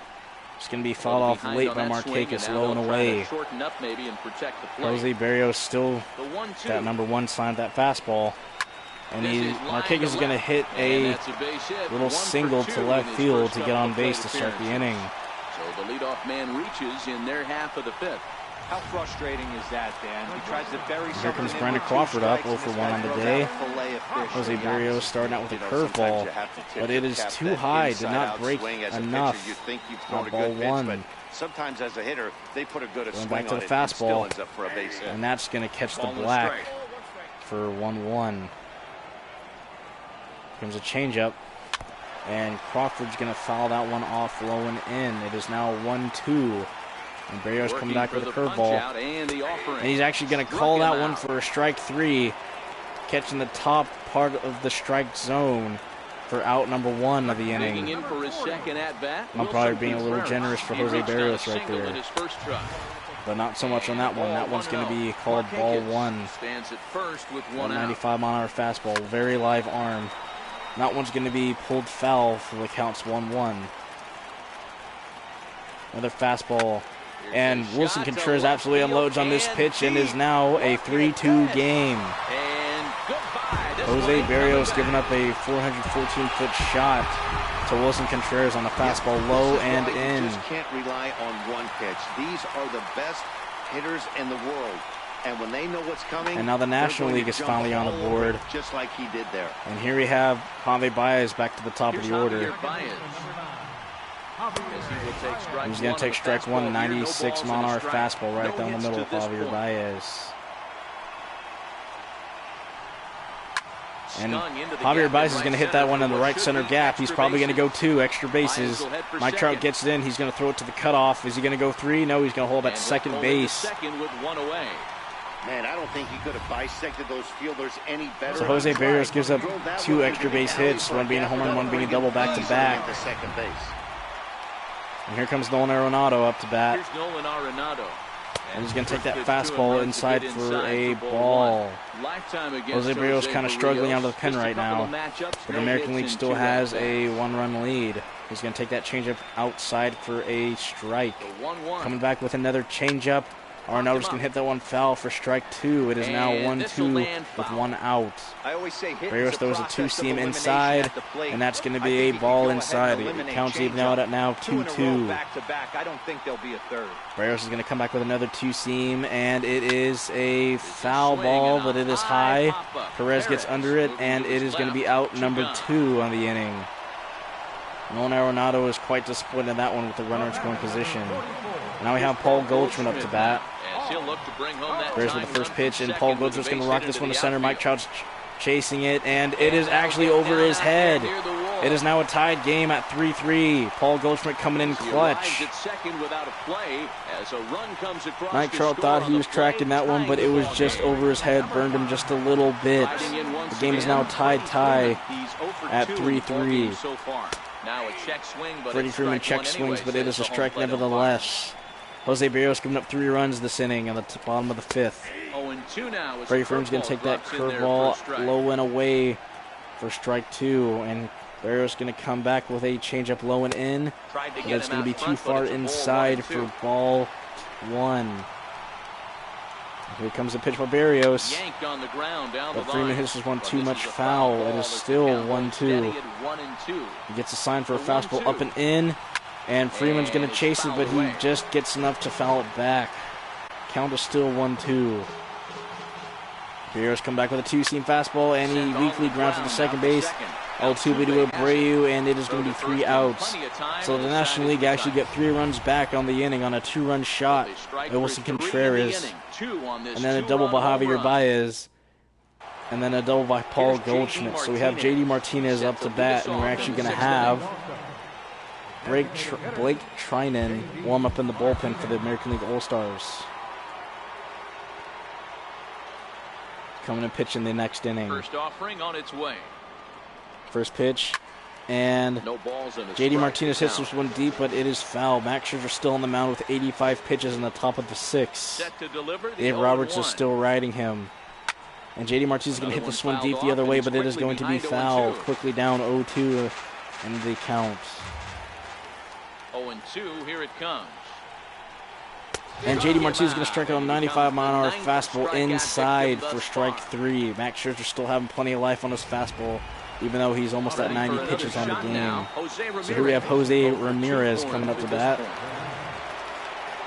It's going to be fouled off late by Markakis, low and away. Jose Barrios still that number 1 sign, that fastball. And Markakis is going to hit a little single to left field to get on base to start the inning. So the leadoff man reaches in their half of the 5th. How frustrating is that, Dan? He tries to bury something. Here comes Brandon Crawford up, 0 for 1 on the day. Jose Barrios starting out with a curveball, but it is too high, did not break enough on ball 1. Sometimes as a hitter, they put a good swing back to the fastball, and that's going to catch the black for 1-1. Comes a changeup, and Crawford's going to foul that one off low and in. It is now 1-2. And Barrios coming back with a curveball. And he's actually going to call that one for a strike 3, catching the top part of the strike zone. for out number 1 of the Digging inning. in for his second at bat. I'm probably being a little generous for Jose Barrios right Single in there, his first try. but not so much on that one. That one's going to be called ball 1. Stands at first with 1 out. 95-mile-an-hour fastball, very live arm. That one's going to be pulled foul for the counts 1-1. Another fastball. And Wilson Contreras absolutely unloads on this pitch and is now a 3-2 game. And goodbye. This Jose one Barrios coming giving up a 414-foot shot to Wilson Contreras on a fastball low and in. You just can't rely on one pitch. These are the best hitters in the world. And when they know what's coming, And now the National League is finally on the board. Just like he did there. And here we have Javi Baez back to the top of Here's the order. Javier Baez. He's going to take strike 1, 96-mile-an-hour fastball right down the middle of Javier Baez. And Javier Baez is going to hit that one in the right center gap. He's probably going to go 2 extra bases. Mike Trout gets it in. He's going to throw it to the cutoff. Is he going to go 3? No, he's going to hold at second base. Second with 1 away. Man, I don't think he could have bisected those fielders any better. So Jose Barrios gives up 2 extra base hits, one being a home run, one being a double back-to-back. Second base. And here comes Nolan Arenado up to bat. Here's Nolan Arenado. And he's going to take that fastball inside for a ball. Jose Barrios kind of struggling out of the pen right now, but the American League still has a 1-run lead. He's going to take that changeup outside for a strike. Coming back with another changeup. Arenado's going to hit that one foul for strike 2. It is now 1-2 with 1 out. I always say Barrios throws a 2-seam inside, and that's going to be a ball inside. It counts even out at now 2-2. I don't think there'll be a third. Barrios is going to come back with another 2-seam, and it is a foul ball, but it is high. Perez gets under it, and it is going to be out number 2 on the inning. Nolan Arenado is quite disappointed in that one with the runner in scoring position. Now we have Paul Goldschmidt up to bat. There's with the first pitch, and Paul Goldschmidt's going to rock this one to center. Mike Trout's chasing it, and it is actually over his head. It is now a tied game at 3-3. Paul Goldschmidt coming in clutch. Mike Trout thought he was tracking that one, but it was just over his head, burned him just a little bit. The game is now tied at 3-3. Freddie Freeman check swings, but it is a strike nevertheless. Jose Barrios giving up 3 runs this inning on the bottom of the 5th. Freddie Freeman's going to take that curveball low and away for strike 2, and Barrios going to come back with a changeup low and in, but it's going to be too far inside for ball 1. Here comes the pitch by Barrios, but Freeman hits this one too much foul. It is still 1-2. He gets a sign for a fastball up and in, and Freeman's going to chase it, but he just gets enough to foul it back. Count is still 1-2. Barrios come back with a 2-seam fastball, and he weakly grounds to the second base. Altuve to Abreu, and it is going to be 3 outs. So the National League actually get 3 runs back on the inning on a 2-run shot by Wilson Contreras, and then a double by Javier Baez, and then a double by Paul Goldschmidt. So we have J.D. Martinez up to bat, and we're actually going to have Blake Trinan warm up in the bullpen for the American League All-Stars. Coming and pitching the next inning. First offering on its way. First pitch, and J.D. Martinez hits this one deep, but it is foul. Max Scherzer still on the mound with 85 pitches in the top of the 6th. Dave Roberts is still riding him. And J.D. Martinez is going to hit this one deep the other way, but it is going to be foul. Quickly down 0-2 in the count. 0-2, here it comes. And J.D. Martinez is going to strike out a 95-mile-an-hour fastball inside for strike 3. Max Scherzer still having plenty of life on his fastball, even though he's almost at 90 pitches on the game. So here we have Jose Ramirez coming up to bat.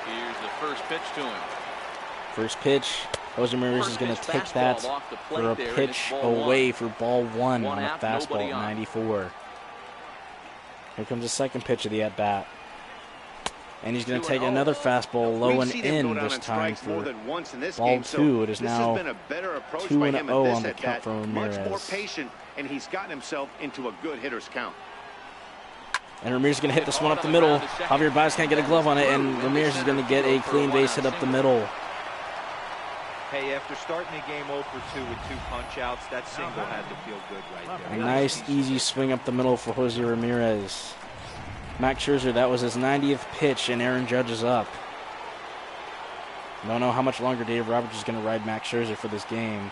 Here's the first pitch to him. First pitch, Jose Ramirez is going to take that for a pitch away for ball 1 on a fastball at 94. Here comes the second pitch of the at-bat. And he's going to take another fastball low and in this time for ball 2. It is now 2-0 on the count for Ramirez. Much more patient, and he's gotten himself into a good hitter's count. And Ramirez is going to hit this one up the middle. Javier Baez can't get a glove on it, and Ramirez is going to get a clean base hit up the middle. Hey, after starting the game 0 for 2 with 2 punch-outs, that single had to feel good right there. A nice, easy swing up the middle for Jose Ramirez. Max Scherzer, that was his 90th pitch, and Aaron Judge is up. Don't know how much longer Dave Roberts is going to ride Max Scherzer for this game.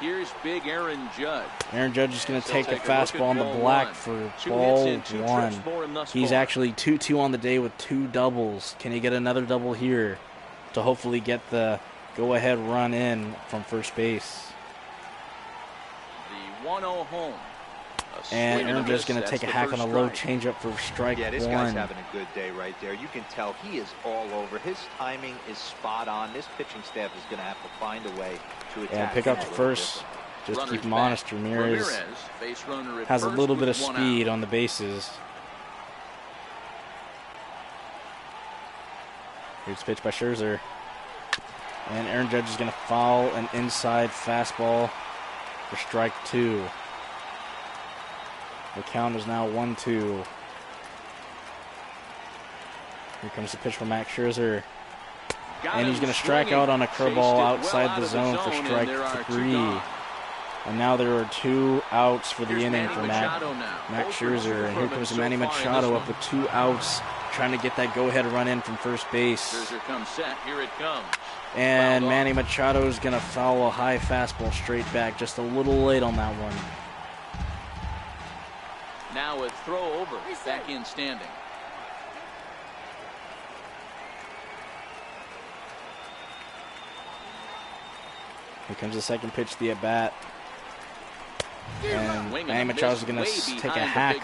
Here's big Aaron Judge. Aaron Judge is going to take a fastball on the black for ball 1. He's actually 2-2 on the day with 2 doubles. Can he get another double here to hopefully get the go-ahead run in from first base? The 1-0 home. And Aaron Judge is going to take a hack on a low changeup for strike 1. Yeah, this guy's having a good day right there. You can tell he is all over. His timing is spot on. This pitching staff is going to have to find a way to attack. And pick up the first. Just keep him honest. Ramirez has a little bit of speed on the bases. Here's pitch by Scherzer. And Aaron Judge is going to foul an inside fastball for strike 2. The count is now 1-2. Here comes the pitch from Max Scherzer. And he's going to strike out on a curveball outside the zone for strike 3. And now there are 2 outs for the inning for Max Scherzer. And here comes Manny Machado up with 2 outs, trying to get that go-ahead run in from first base. Scherzer comes set. Here it comes. And Manny Machado is going to foul a high fastball straight back, just a little late on that one. Now a throw over, back in standing. Here comes the second pitch, the at-bat. And Manny Machado is going to take a hack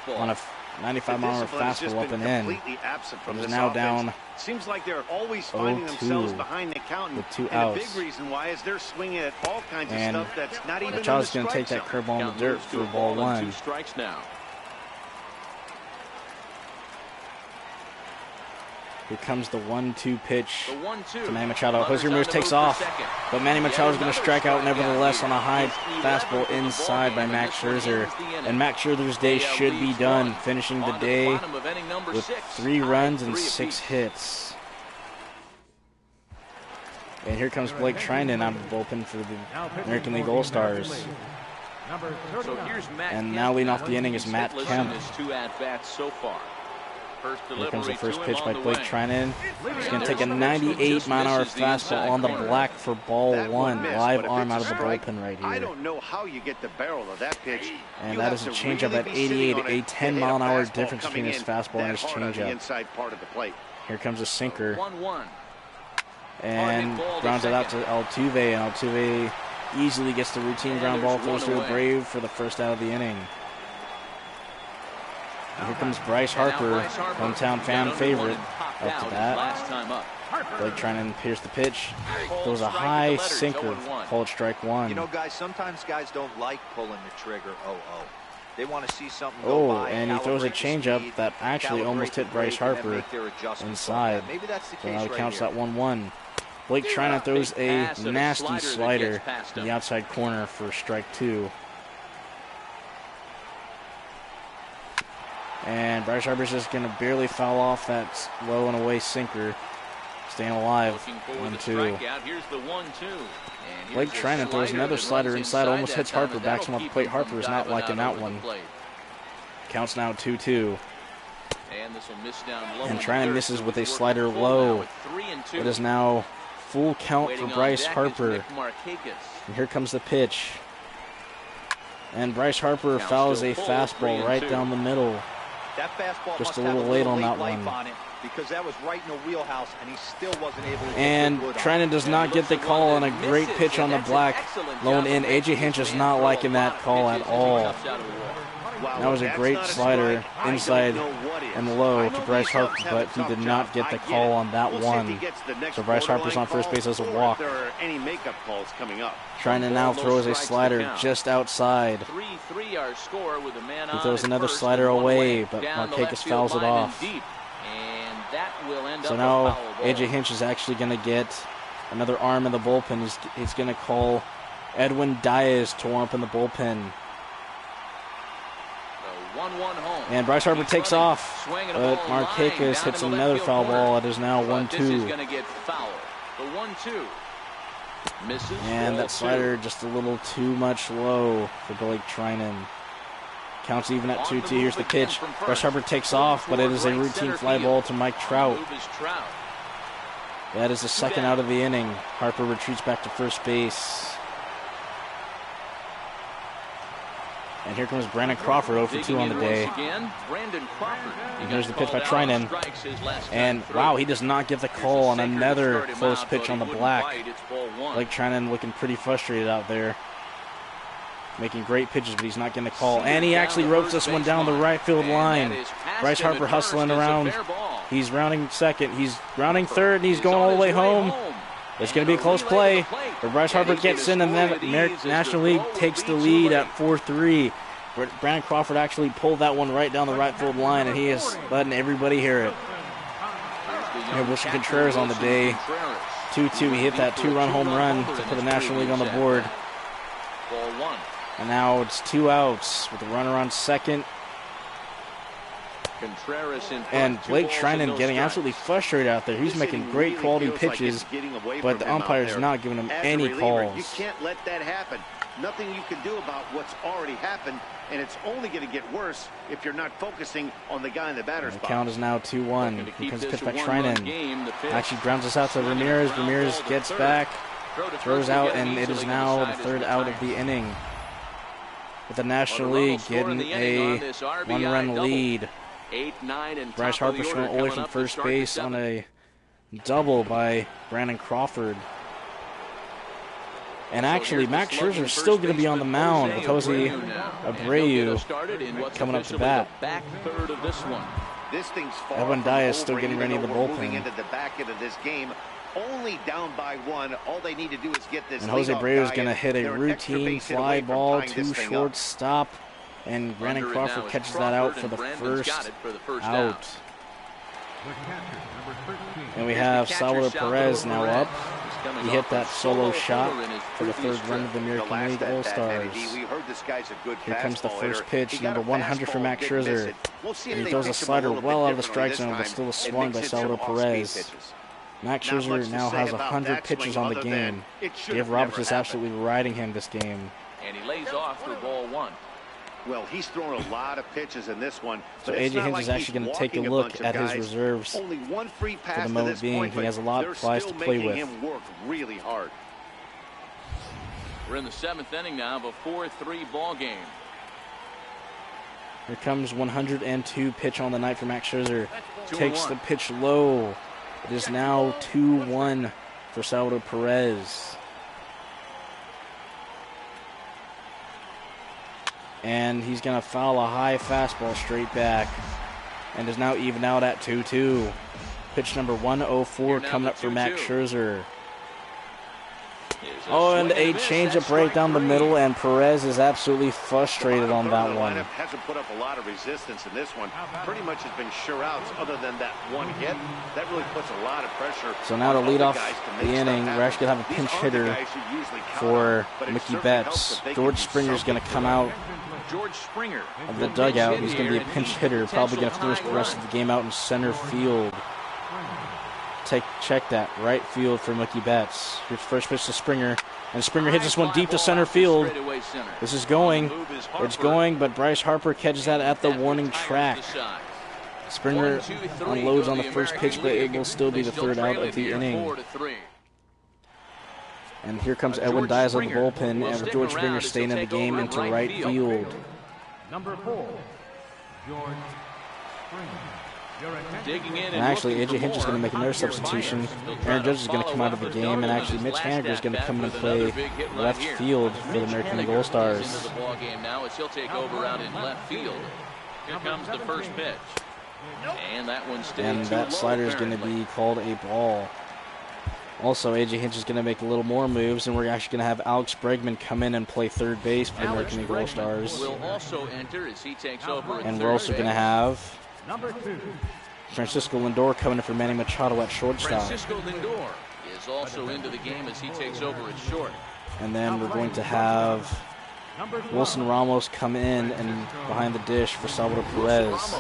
on a 95-mile-an-hour fastball up and in. It is now down. Seems like they're always finding themselves behind the count with 2 outs. And the big reason why is they're swinging at all kinds of stuff that's not even in the Machado's strike going to take that zone. curveball in the dirt for ball 1. 2 strikes now. Here comes the 1-2 pitch The 1-2. to Manny Machado. Jose Ramirez takes off, but Manny Machado is going to strike out nevertheless on a high fastball inside by Max Scherzer. And Max Scherzer's day should be done, finishing the day with 3 runs and 6 hits. And here comes Blake Trinan out of the bullpen for the American League All-Stars. And now leading off the inning is Matt Kemp. Here comes the first pitch by Blake Trinan. He's going to take a 98-mile-an-hour fastball on the black for ball 1. Live arm out of the bullpen right I here. don't know how you get the barrel of that pitch. And that is a changeup at 88, a 10-mile-an-hour difference between his fastball and his changeup. Inside part of the plate. Here comes a sinker. 1-1. And grounds it out to Altuve. And Altuve easily gets the routine ground ball, throws to a Brave for the first out of the inning. And here comes Bryce Harper, hometown fan favorite, up to bat. Blake Trinan pierced the pitch. Throws a high sinker, called strike 1. You know, guys, sometimes guys don't like pulling the trigger 0-0. They want to see something go by. And he throws a changeup that actually almost hit Bryce Harper inside. So now he counts that 1-1. Blake Trinan throws a nasty slider in the outside corner for strike 2. And Bryce Harper's just going to barely foul off that low and away sinker. Staying alive. 1-2. Blake Trinan throws another slider inside, almost hits Harper, backs him off the plate. Harper is not liking that one. Counts now 2-2. And Trinan misses with a slider low. It is now full count for Bryce Harper. And here comes the pitch. And Bryce Harper fouls a fastball right down the middle. That fastball just a little late on that one. Because that was right in the wheelhouse, and he still wasn't able to. And Trinan does not get the call on a great pitch on the black. Low and in. A.J. Hinch is not liking that call at all. That was a great slider inside and low to Bryce Harper, but he did not get the call on that one. So Bryce Harper's on first base as a walk. Trinan now throws a slider just outside. He throws another slider away, but Markakis fouls it off. So now A.J. Hinch is actually going to get another arm in the bullpen. He's going to call Edwin Diaz to warm up in the bullpen. And Bryce Harper takes off, but Markakis hits another foul ball. It is now 1-2. Misses. And Ball that slider just a little too much low for Blake Trinan. Counts even at 2-2. Here's the pitch. Bryce Harper takes off, but it is a routine fly ball to Mike Trout. That is the second out of the inning. Harper retreats back to first base. And here comes Brandon Crawford, 0-for-2 on the day. And here's the pitch by Trinan. And wow, he does not get the call on another close pitch on the black. Blake Trinan looking pretty frustrated out there. Making great pitches, but he's not getting the call. And he actually ropes this one down the right field line. Bryce Harper hustling around. He's rounding second. He's rounding third, and he's going all the way home. It's going to be a close play, but Bryce Harper gets in, and then National League takes the lead at 4-3. Brandon Crawford actually pulled that one right down the right field line, and he is letting everybody hear it. And Wilson Contreras on the day. 2-2. He hit that 2-run home run to put the National League on the board. And now it's 2 outs with a runner on second. And Blake Trinan getting absolutely frustrated out there. He's making great quality pitches, but the umpire's not giving him any calls. You can't let that happen. Nothing you can do about what's already happened, and it's only going to get worse if you're not focusing on the guy in the batter's box. The count is now 2-1. Here comes the pitch by Trinan. Actually grounds us out to Ramirez. Ramirez gets back, throws out, and it is now the third out of the inning. With the National League getting a 1-run lead. 8, 9, and Bryce Harper strung away from first base on a double by Brandon Crawford. And actually, Max Scherzer is still going to be on the mound with Jose Abreu coming up to bat. Edwin Diaz still getting ready in the bullpen. Into the back end of this game, only down by 1. All they need to do is get this. And Jose Abreu is going to hit a routine fly ball to shortstop. And Brandon Crawford catches that out for the first out. And we have Salvador Perez now up. He hit that solo shot for the third run of the American League All-Stars. Here comes the first pitch, number 100 for Max Scherzer. And he throws a slider well out of the strike zone, but still a swung by Salvador Perez. Max Scherzer now has 100 pitches on the game. Dave Roberts is absolutely riding him this game. And he lays off for ball 1. Well, he's thrown a lot of pitches in this one. So A.J. Hinch is actually going to take a look at his reserves Only one free pass for the moment being. He has a lot of flies to play with. Him work really hard. We're in the 7th inning now of a 4-3 ball game. Here comes 102 pitch on the night for Max Scherzer. Takes the pitch low. It is now 2-1 for Salvador Perez. And he's going to foul a high fastball straight back. And is now even out at 2-2. Pitch number 104 coming up for Max Scherzer. Oh, and a changeup right down the middle, and Perez is absolutely frustrated on that one. Hasn't put up a lot of resistance in this one. Pretty much has been sure outs other than that one hit. That really puts a lot of pressure. So now to lead off the inning, we're actually going to have a pinch hitter for Mickey Betts. George Springer's going to come out of the dugout. He's going to be a pinch hitter, probably going to finish the rest of the game out in center field. Check that, right field for Mickey Betts. Here's first pitch to Springer, and Springer hits this one deep to center field. This is going, it's going, but Bryce Harper catches that at the warning track. Springer unloads on the first pitch, but it will still be the third out of the inning. And here comes Edwin Diaz on the bullpen, and with George Springer staying in the game into right field. Number 4, George Springer. And actually, A.J. Hinch is going to make another substitution. Aaron Judge is going to come out of the game, and actually Mitch Haniger is going to come in and play left field for the American League All-Stars. He'll take over out in left field. Here comes the first pitch. And that one stays And that slider is going to be called a ball. Also, A.J. Hinch is going to make a little more moves, and we're actually going to have Alex Bregman come in and play third base for the American League All-Stars. And we're also going to have Number 2, Francisco Lindor coming in for Manny Machado at shortstop. Francisco Lindor is also into the game as he takes over at short. And then we're going to have Wilson Ramos come in and behind the dish for Salvador Perez.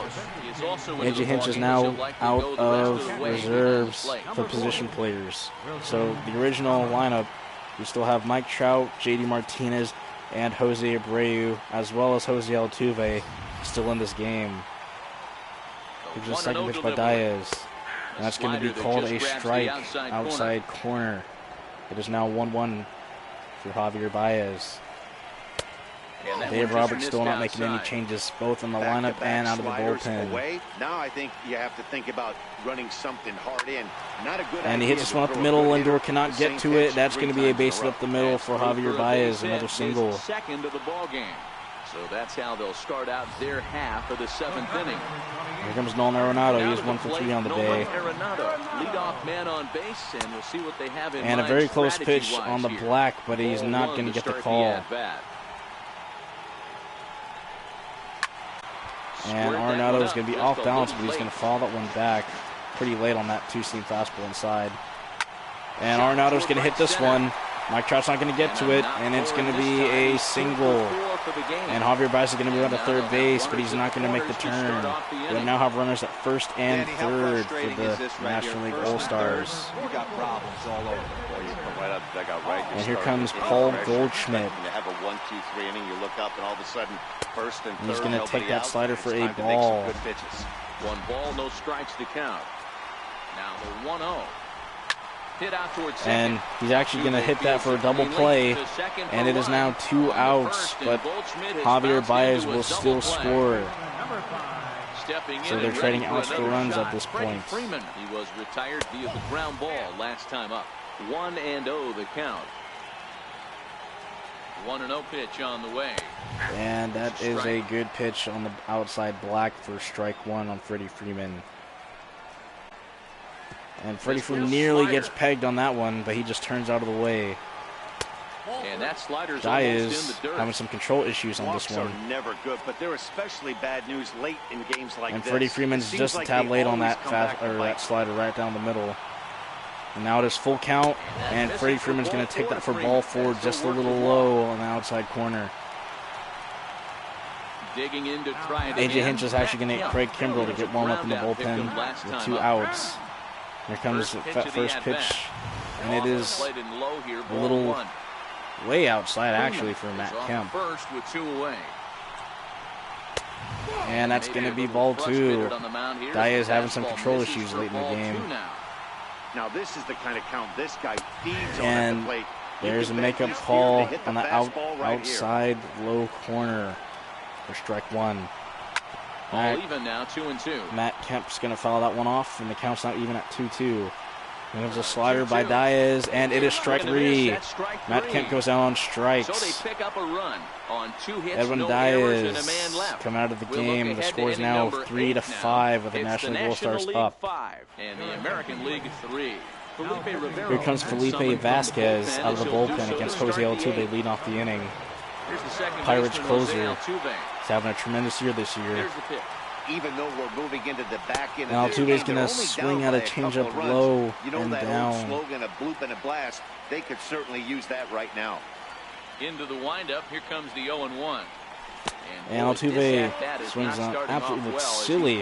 A.J. Hinch is now out of reserves for position players. So the original lineup, You still have Mike Trout, JD Martinez, and Jose Abreu, as well as Jose Altuve, still in this game. There's a second pitch by Diaz. And that's going to be called a strike outside corner. It is now 1-1 for Javier Baez. Dave Roberts still not making any changes, both in the lineup and out of the bullpen. Now I think you have to think about running something hard in. Not a good and he hits this one up the middle. Lindor cannot get to it. That's going to be a base hit up the middle for Javier Baez, another single. Second of the ball game. So that's how they'll start out their half of the 7th inning. Here comes Nolan Arenado. He is 1 for 3 on the day. Leadoff man on base, and we'll see what they have in and a very close pitch on the black, but he's not going to get the call. And Arenado is going to be off balance, but he's going to follow that one back pretty late on that two-seam fastball inside. And Arenado's going to hit this one. Mike Trout's not going to get to it, and it's going to be a single. And Javier Baez is going to move on to third base, but he's not going to make the turn. We now have runners at first and third for the National League All-Stars. And here comes Paul Goldschmidt. You have a 1-2-3 inning, you look up, and all of a sudden, first and third, he's going to take that slider for a ball. 1 ball, no strikes to count. Now the 1-0. Hit out towards second. And he's actually going to hit that for a double play, and it is now 2 outs, but Javier Baez will still score. So they're trading outs for runs at this point. Freeman, he was retired via the ground ball last time up. 1-0 the count. 1-0 pitch on the way. And that is a good pitch on the outside black for strike 1 on Freddie Freeman. And Freddie Freeman nearly gets pegged on that one, but he just turns out of the way. And that slider's Diaz having some control issues on this one. Are never good, but they're especially bad news late in games like and this. Freddie Freeman's just a tad late on that that slider right down the middle. And now it is full count, and Freddie Freeman's going to take that for ball 4, just a little low on the outside corner. Digging in to try it AJ Hinch is actually going to get Craig Kimbrell to get warm up in the bullpen with 2 outs. Here comes the first pitch, and it is a little way outside actually for Matt Kemp. First with 2 away. And that's going to be ball 2. Diaz having some control issues late in the game. Now this is the kind of count this guy feeds on and at the plate. There's a makeup call on the outside low corner for strike 1. All even now, 2-2. Matt Kemp's going to foul that one off, and the count's not even at 2-2. There's a slider by Diaz, and it is strike 3. Matt Kemp goes down on strikes. So they pick up a run on 2 hits, Edwin no Diaz errors, and a man left. coming out of the game. The score is now 3-5 with the National League All-Stars up. 5 and the American League 3. Here comes Felipe Vasquez out of the bullpen against Jose Altuve leading off the inning. Pirates closer. He's having a tremendous year this year. Even though we're moving into the back end, now Altuve's going to swing out a changeup low and down. Slogan, a bloop and a blast. They could certainly use that right now. Into the windup, here comes the 0-1. And Altuve swings on, absolutely looks silly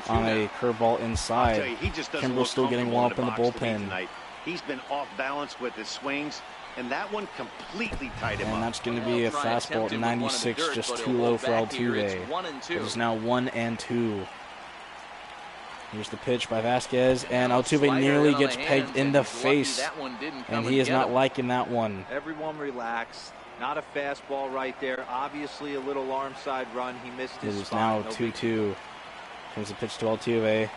on a curveball inside. Kimbrell's still getting warm up in the bullpen. He's been off balance with his swings, and that one completely tied him up. And that's going to be a fastball at 96, just too low for Altuve. It is now 1-2. Here's the pitch by Vasquez, and Altuve nearly gets pegged in the face, and he is not liking that one. Everyone relax. Not a fastball right there. Obviously a little arm side run. He missed his spot. It is now 2-2. Here's the pitch to Altuve.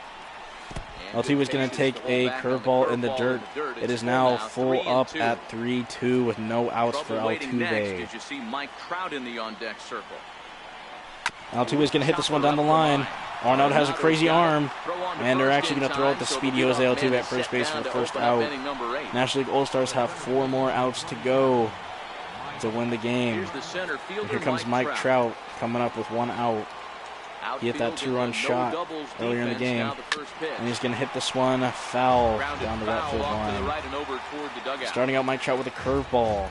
Altuve is going to take a curveball in the dirt. It is now full up at 3-2 with no outs for Altuve. You see Mike Trout in the on-deck circle. Altuve is going to hit this one down the line. Arenado has a crazy arm, and they're actually going to throw it to speedy Jose Altuve at first base for the first out. National League All-Stars have 4 more outs to go to win the game. And here comes Mike Trout coming up with 1 out. He hit that 2-run shot earlier in the game, and he's going to hit this one foul down the right field line. Starting out Mike Trout with a curveball.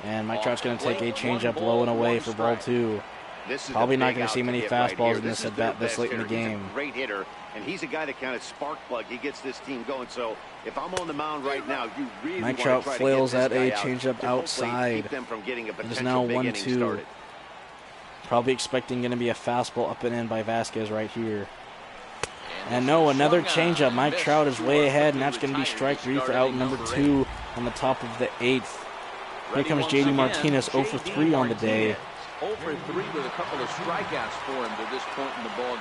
And Mike Trout's going to take a changeup low and away for ball 2. This is Probably not going going to see many fastballs in this at bat this late in the game. Great hitter, and he's a guy that kind of spark plug. He gets this team going. So if I'm on the mound right now, you really Mike want to Trout try to flails get at this a guy out changeup to hopefully outside. keep them from getting a It is potential now big inning 1-2. started. Probably expecting going to be a fastball up and in by Vasquez right here. And no, another changeup. Mike Trout is way ahead, and that's going to be strike 3 for out number 2 on the top of the 8th. Here comes JD Martinez, 0 for 3 on the day. 0 for 3 with a couple of strikeouts for him to this point in the ballgame.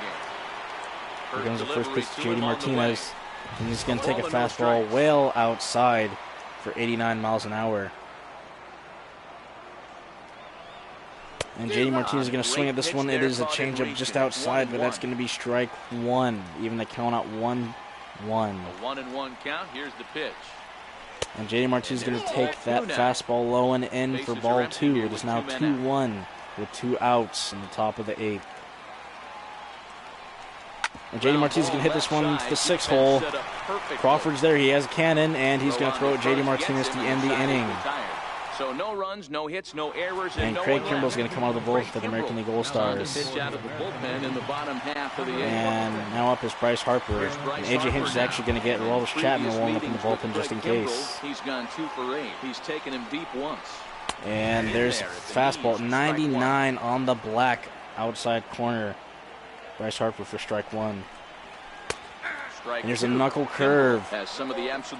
Here comes the first pitch to JD Martinez. And he's going to take a fastball well outside for 89 miles an hour. And JD Martinez is going to swing at this one. It is a changeup just outside, but that's going to be strike 1. Even the count out 1-1. A 1-1 count. Here's the pitch. And JD Martinez is going to take that fastball low and in for ball 2. It is now 2-1 with 2 outs in the top of the 8th. And JD Martinez is going to hit this one to the 6th hole. Crawford's there. He has a cannon, and he's going to throw at JD Martinez to end the inning. So no runs, no hits, no errors, and Craig Kimbrell's going to come out of the bullpen for the American League All-Stars. Pitch out of the bullpen in the bottom half of the and now up is Bryce Harper. And A.J. Hinch is actually going to get Aroldis Chapman rolling up in the bullpen just in case. He's gone 2 for 8. He's taken him deep once. And there's fastball 99 on the black outside corner. Bryce Harper for strike 1. And there's a knuckle curve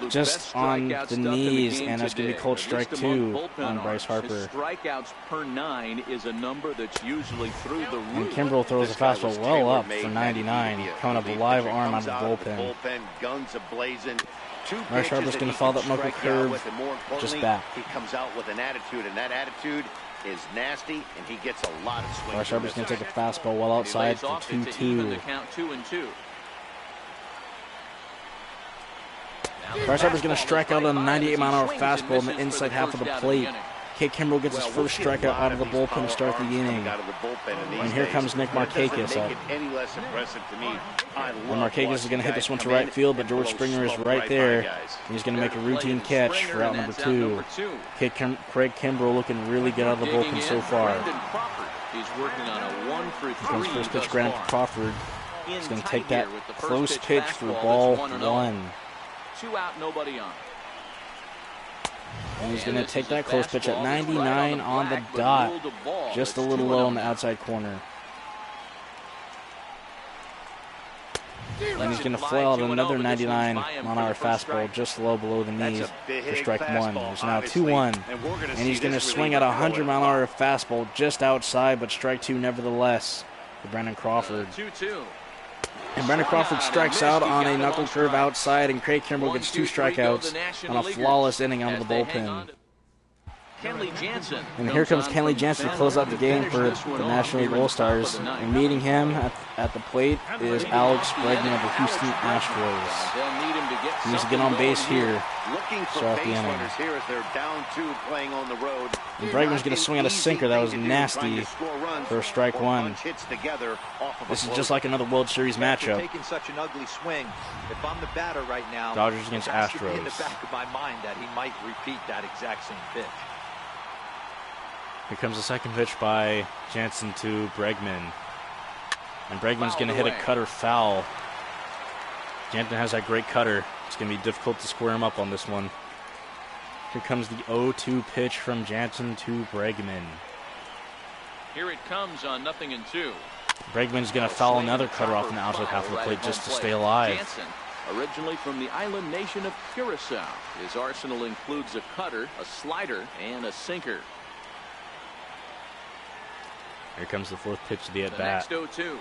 just on the knees, and that's going to be called strike 2 on Bryce Harper. Strikeouts per 9 is a number that's usually through the roof. And Kimbrell throws a fastball well up for 99, coming up a live arm out of the bullpen. Guns ablazing. Bryce Harper's going to follow that knuckle curve just back. He comes out with an attitude, and that attitude is nasty, and he gets a lot of swings. Bryce Harper's going to take a fastball well outside for 2-2. Bryce Harper's going to strike out on a 98-mile-an-hour fastball in the inside half of the plate. Kate Kimbrell gets his first strikeout out of the bullpen to start the inning. And here comes Nick Markakis up. And Markakis is going to hit this one to right field, but George Springer is right there. He's going to make a routine catch for out number 2. Craig Kimbrell looking really good out of the bullpen so far. Here comes first pitch ground to Crawford. He's going to take that close pitch for ball 1. 2 out, nobody on. And he's going to take that close pitch at 99 on the dot. Just a little low on the outside corner. And he's going to flail out another 99-mile-an-hour fastball just low below the knees for strike 1. It's now 2-1. And he's going to swing at a 100-mile-an-hour fastball just outside, but strike 2 nevertheless for Brandon Crawford. 2-2. And Brandon Crawford strikes out on a knuckle curve outside, and Craig Kimbrell gets 2 strikeouts on a flawless inning out of the bullpen. And here comes Kenley Jansen to close out the game for the National League All-Stars. And meeting him at the plate is Alex Bregman of the Houston Astros. He needs to get on base here. Start the inning. And Bregman's going to swing at a sinker that was nasty for strike 1. This is just like another World Series matchup. Taking such an ugly swing. If I'm the batter right now, Dodgers against Astros. It has to be in the back of my mind that he might repeat that exact same pitch. Here comes the second pitch by Jansen to Bregman. And Bregman's going to hit a cutter foul. Jansen has that great cutter. It's going to be difficult to square him up on this one. Here comes the 0-2 pitch from Jansen to Bregman. Here it comes on 0-2. Bregman's going to foul another cutter off in the outside half of the plate just to stay alive. Jansen, originally from the island nation of Curacao. His arsenal includes a cutter, a slider, and a sinker. Here comes the 4th pitch of the at-bat. 0-2.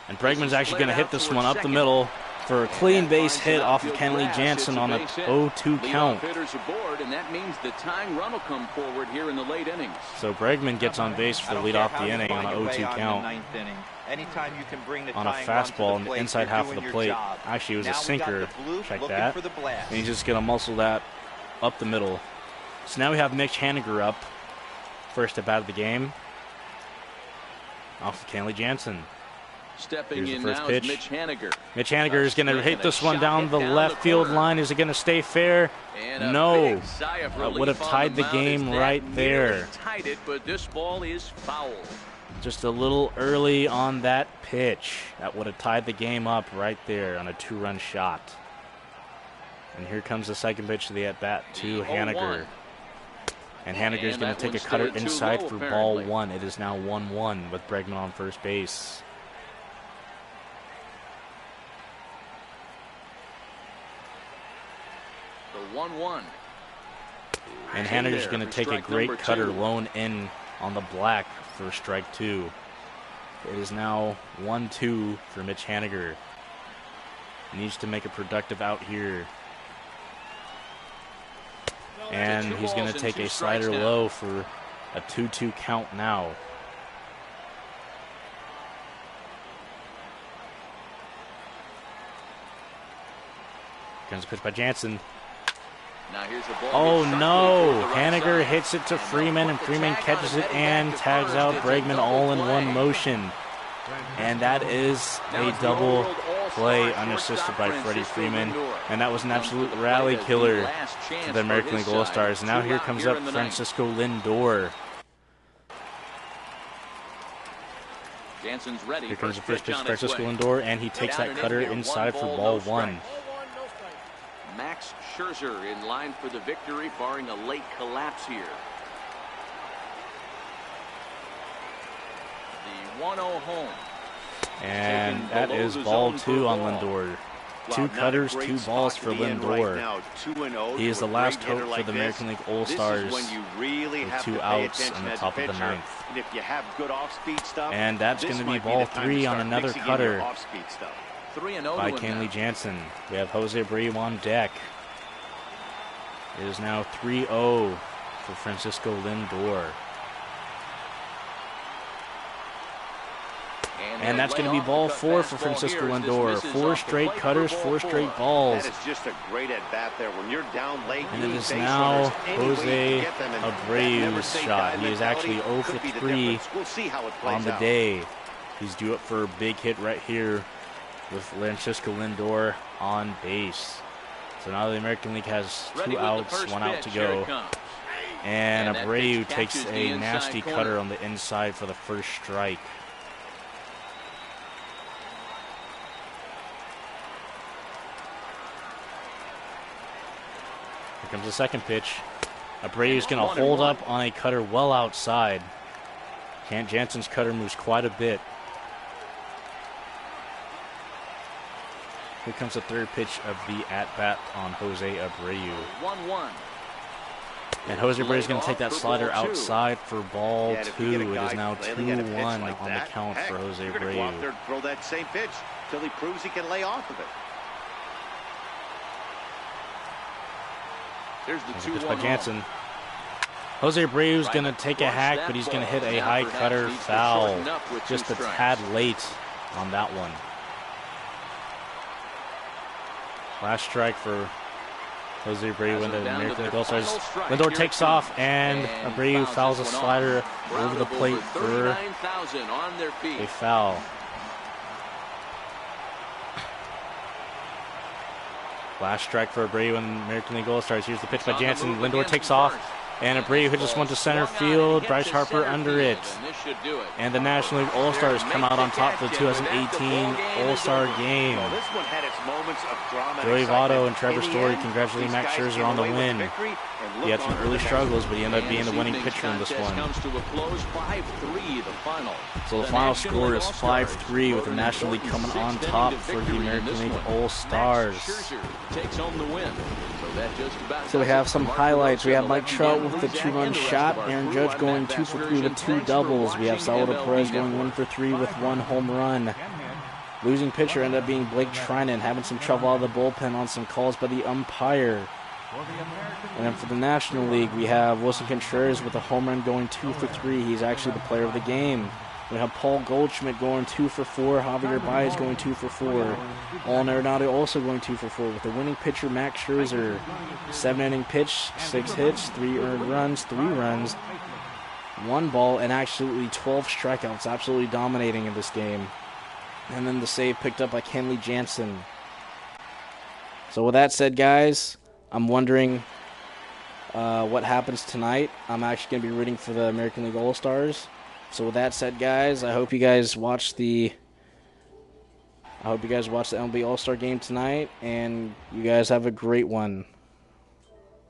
And Bregman's actually going to hit this one up the middle for a clean base hit off of Kenley Jansen on a 0-2 count. And that means the tying run will come forward here in the late innings. So Bregman gets on base for the lead off the inning on a 0-2 count. Anytime you can bring the on a fastball in the inside half of the plate. Actually, it was a sinker. Check that. And he's just going to muscle that up the middle. So now we have Mitch Haniger up. First at bat of the game. Off of Kenley Jansen. Stepping in now is Mitch Haniger. Mitch Haniger is going to hit this one down the left field line. Is it going to stay fair? No. That would have tied the game right there. Tied it, but this ball is foul. Just a little early on that pitch. That would have tied the game up right there on a 2-run shot. And here comes the second pitch of the at-bat to Haniger. And Haniger's going to take a cutter inside for ball 1. It is now 1-1 with Bregman on first base. The 1-1. And Haniger's going to take a great cutter lone in on the black for strike 2. It is now 1-2 for Mitch Haniger. Needs to make a productive out here. And he's going to take a slider low for a 2-2 count now. Comes a pitch by Jansen. Now here's the ball. Oh no! Haniger hits it to Freeman, and Freeman catches it and tags out Bregman all in one motion. And that is a double play unassisted by Freddie Freeman. And that was an absolute rally killer to the American League All-Stars. Now here comes up Francisco Lindor. Here comes the first pitch to Francisco Lindor, and he takes that cutter inside for ball 1. Max Scherzer in line for the victory, barring a late collapse here. The 1-0 home. And that is ball 2 on Lindor. 2 cutters, 2 balls for Lindor. He is the last hope for the American League All-Stars with 2 outs in the top of the 9th. And that's going to be ball 3 on another cutter by Kenley Jansen. We have Jose Abreu on deck. It is now 3-0 for Francisco Lindor. And that's going to be ball 4 for Francisco Lindor. 4 straight cutters, 4 straight balls. That is just a great at-bat there. When you're down late, and it is now Jose Abreu's shot. He is actually 0 for 3 on the day. He's due up for a big hit right here with Francisco Lindor on base. So now the American League has 2 outs, 1 out to go. And Abreu takes a nasty cutter on the inside for the first strike. Here comes the second pitch. Abreu's going to hold up on a cutter well outside. Jansen's cutter moves quite a bit. Here comes the third pitch of the at-bat on Jose Abreu. 1-1. And Jose Abreu is going to take that slider outside for ball 2. It is now 2-1 on the count for Jose Abreu. Go out there and throw that same pitch till he proves he can lay off of it. There's the 2-1 by Jansen. Jose Abreu is going to take a hack, but he's going to hit a high cutter foul. Just a tad late on that one. Last strike for Jose Abreu in the American League All-Stars. Lindor takes off, and Abreu fouls a slider over the plate for a foul. Last strike for Abreu in the American League All-Stars. Here's the pitch by Jansen. Lindor takes off, and Abreu hits this one to center field. Bryce Harper under it. And the National League All-Stars come out on top for the 2018 All-Star Game. Joey Votto and Trevor Story congratulating Max Scherzer on the win. He had some early struggles, but he ended up being the winning pitcher in this one. So the final score is 5-3 with the National League coming on top for the American League All-Stars. So we have some highlights. We have Mike Trout with the 2-run shot. Aaron Judge going 2 for 3 with 2 doubles. We have Salvador Perez going 1 for 3 with 1 home run. Losing pitcher ended up being Blake Trinan, having some trouble out of the bullpen on some calls by the umpire. And then for the National League, we have Wilson Contreras with a home run going 2 for 3. He's actually the player of the game. We have Paul Goldschmidt going 2 for 4. Javier Baez going 2 for 4. Juan Arenado also going 2 for 4. With the winning pitcher, Max Scherzer. 7-inning pitch, 6 hits, 3 earned runs, 3 runs, 1 ball, and absolutely 12 strikeouts. Absolutely dominating in this game. And then the save picked up by Kenley Jansen. So with that said, guys, I'm wondering what happens tonight. I'm actually going to be rooting for the American League All-Stars So with that said, guys, I hope you guys watch the MLB All-Star game tonight, and you guys have a great one.